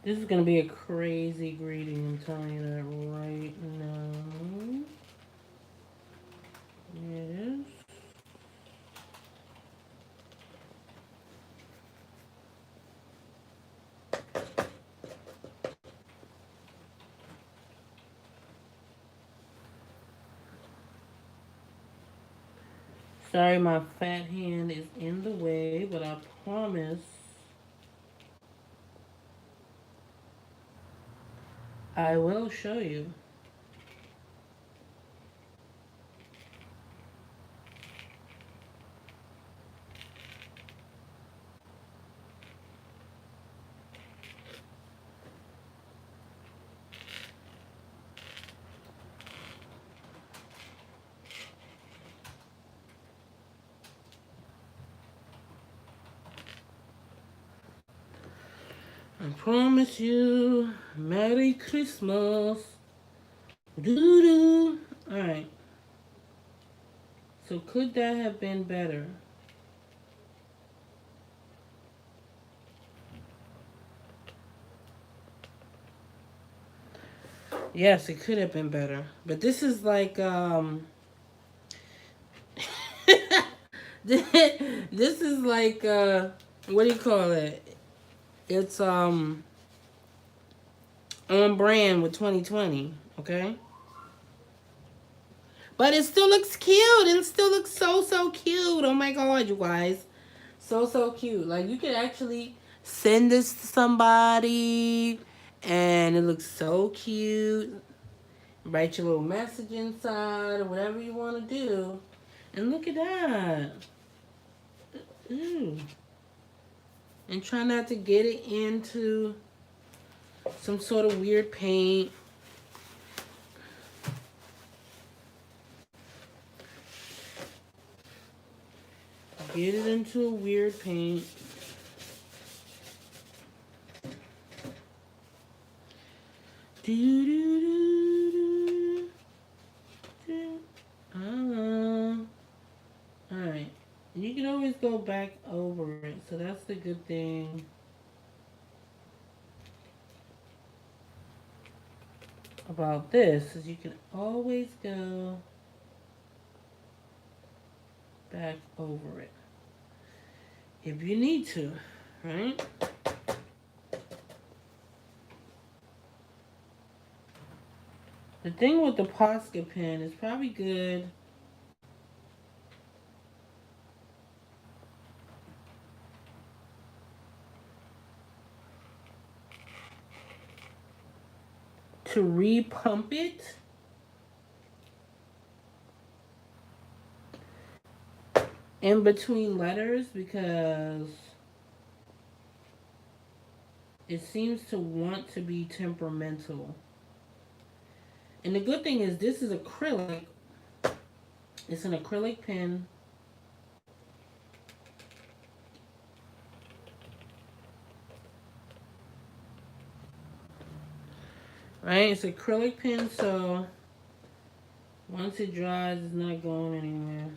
S1: This is gonna be a crazy greeting, I'm telling you that right now. There it is. Sorry, my fat hand is in the way, but I promise I will show you. I promise you. Merry Christmas. Doo-doo. Alright. So could that have been better? Yes, it could have been better. But this is like, this is like, what do you call it? It's, on brand with 2020, okay? But it still looks cute. It still looks so cute. Oh my god, you guys. So cute. Like, you could actually send this to somebody and it looks so cute. Write your little message inside or whatever you want to do. And look at that. Ooh. And try not to get it into some sort of weird paint. Get it into a weird paint. Do do do do. Alright. You can always go back over it, so that's the good thing about this, is you can always go back over it if you need to, right? The thing with the Posca pen is probably good to repump it in between letters, because it seems to want to be temperamental. And the good thing is this is acrylic. It's an acrylic pen. Right? It's an acrylic pen, so once it dries, it's not going anywhere.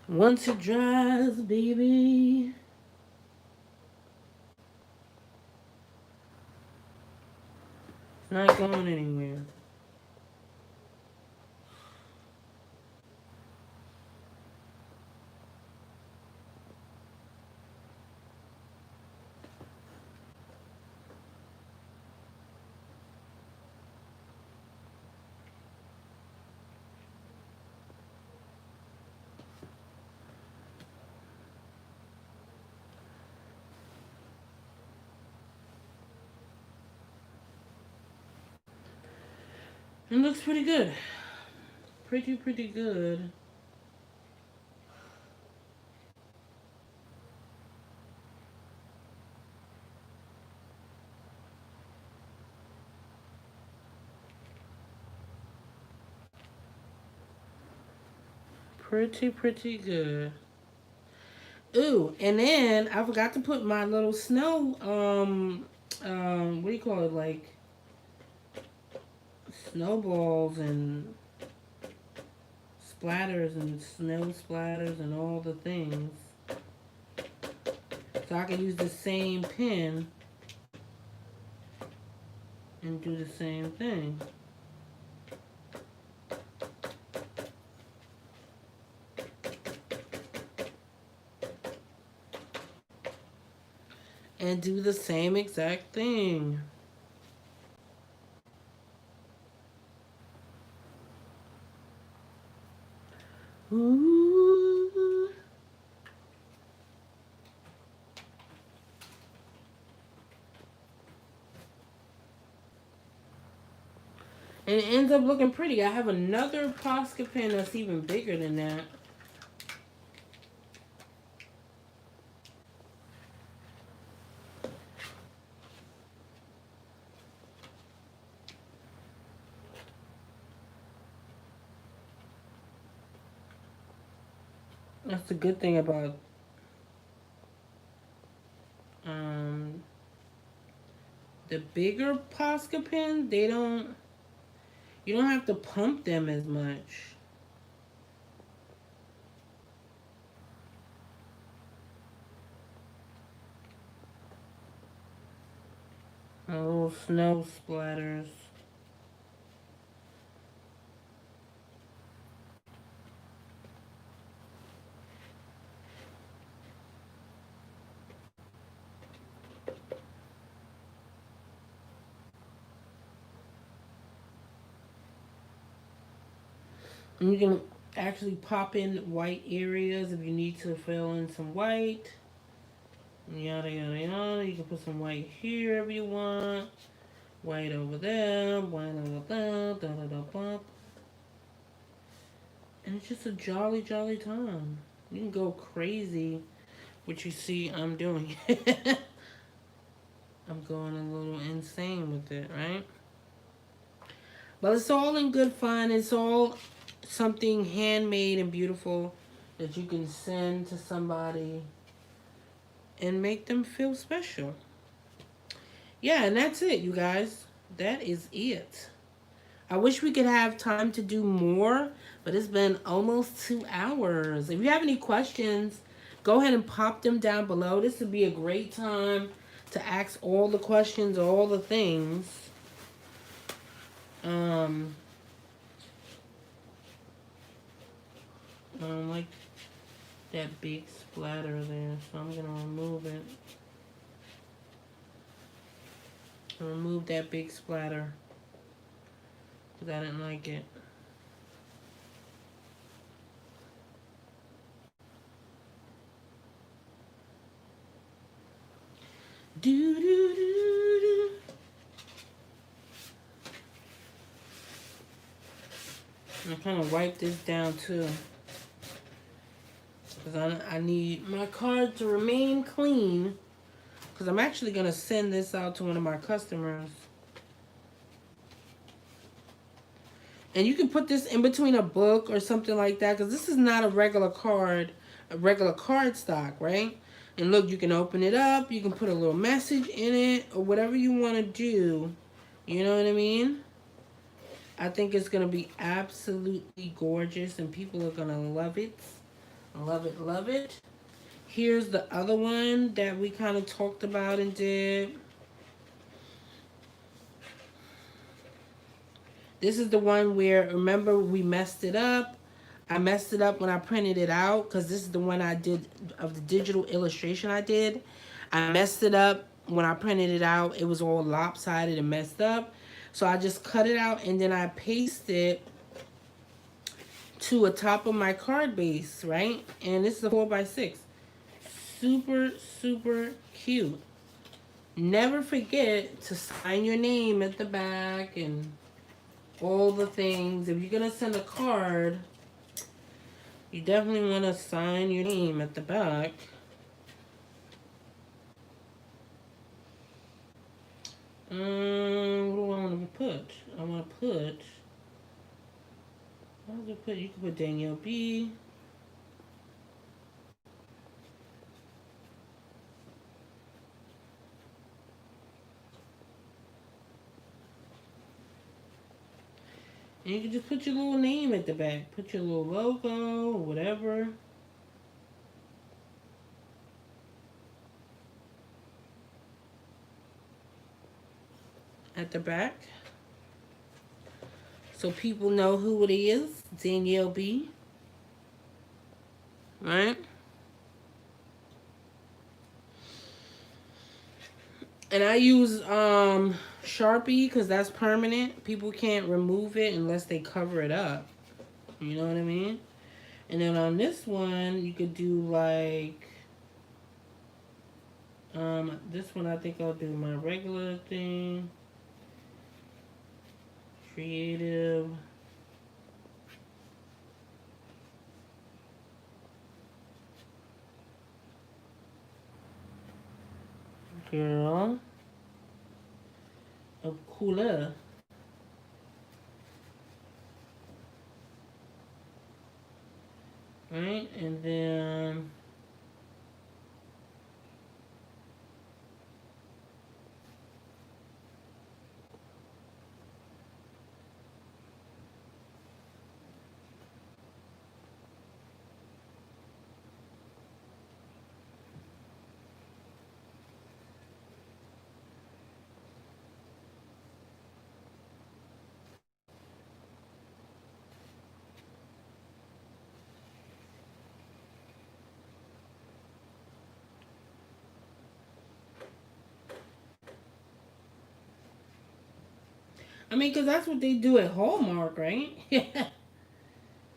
S1: Once it dries, baby. It's not going anywhere. It looks pretty good. Pretty good. Pretty good. Ooh, and then I forgot to put my little snow, what do you call it? Like snowballs and splatters and snow splatters and all the things. So I can use the same pen and do the same thing. And do the same exact thing. Ooh. And it ends up looking pretty. I have another Posca pen that's even bigger than that. That's the good thing about the bigger Posca pens. You don't have to pump them as much. Little snow splatters. And you can actually pop in white areas if you need to fill in some white. Yada yada yada. You can put some white here if you want. White over there. White over there. Da da da bump. And it's just a jolly time. You can go crazy, which you see I'm doing. I'm going a little insane with it, right? But it's all in good fun. It's all something handmade and beautiful that you can send to somebody and make them feel special. Yeah, and that's it, you guys. That is it. I wish we could have time to do more, but it's been almost 2 hours. If you have any questions, go ahead and pop them down below. This would be a great time to ask all the questions, all the things. I don't like that big splatter there, so I'm gonna remove it. Remove that big splatter because I didn't like it. Do do do do. I kind of wipe this down too because I need my card to remain clean because I'm actually going to send this out to one of my customers. And you can put this in between a book or something like that because this is not a regular card stock, right? And look, you can open it up, you can put a little message in it or whatever you want to do. You know what I mean? I think it's going to be absolutely gorgeous and people are going to love it. Love it, love it. Here's the other one that we kind of talked about and did. This is the one where, remember, we messed it up. I messed it up when I printed it out because this is the one I did of the digital illustration I did. I messed it up when I printed it out. It was all lopsided and messed up. So I just cut it out and then I pasted it to a top of my card base, right? And this is a 4x6. Super, super cute. Never forget to sign your name at the back and all the things. If you're going to send a card, you definitely want to sign your name at the back. What do I want to put? I want to put... You can put Danielle B. And you can just put your little name at the back. Put your little logo or whatever. At the back. So people know who it is. Danielle B. Right? And I use Sharpie because that's permanent. People can't remove it unless they cover it up. You know what I mean? And then on this one, you could do like this one I think I'll do my regular thing. Creative. Girl. Of color. Right? And then I mean, because that's what they do at Hallmark, right?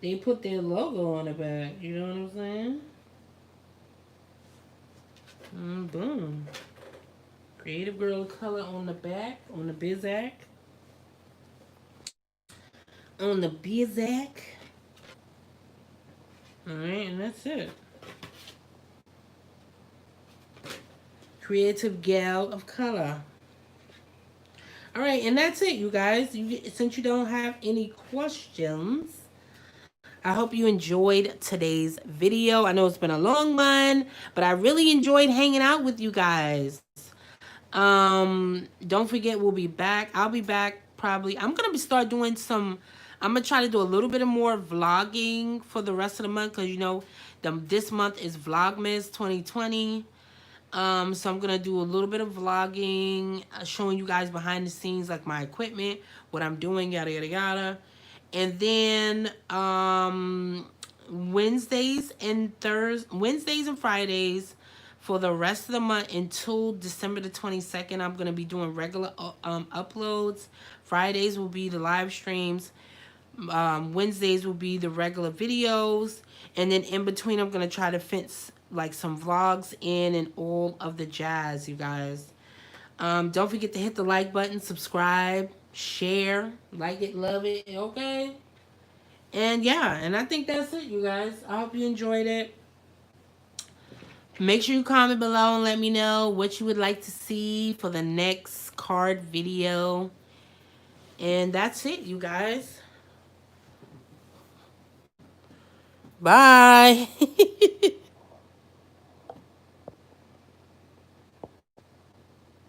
S1: They put their logo on the back. You know what I'm saying? Boom. Creative Girl Color on the back, on the Bizak. On the Bizak. Alright, and that's it. Creative Gal of Color. Alright, and that's it, you guys. Since you don't have any questions, I hope you enjoyed today's video. I know it's been a long one, but I really enjoyed hanging out with you guys. Don't forget, we'll be back. I'll be back probably. I'm gonna start doing some. I'm gonna try to do a little bit of more vlogging for the rest of the month because you know, this month is Vlogmas 2020. So I'm gonna do a little bit of vlogging, showing you guys behind the scenes, like my equipment, what I'm doing, yada yada yada. And then Wednesdays and Fridays for the rest of the month until December the 22nd, I'm going to be doing regular uploads. Fridays will be the live streams. Wednesdays will be the regular videos. And then in between, I'm going to try to fit like some vlogs in and all of the jazz, you guys. Don't forget to hit the like button, subscribe, share, like it, love it, okay? And yeah, and I think that's it, you guys. I hope you enjoyed it. Make sure you comment below and let me know what you would like to see for the next card video. And that's it, you guys. Bye.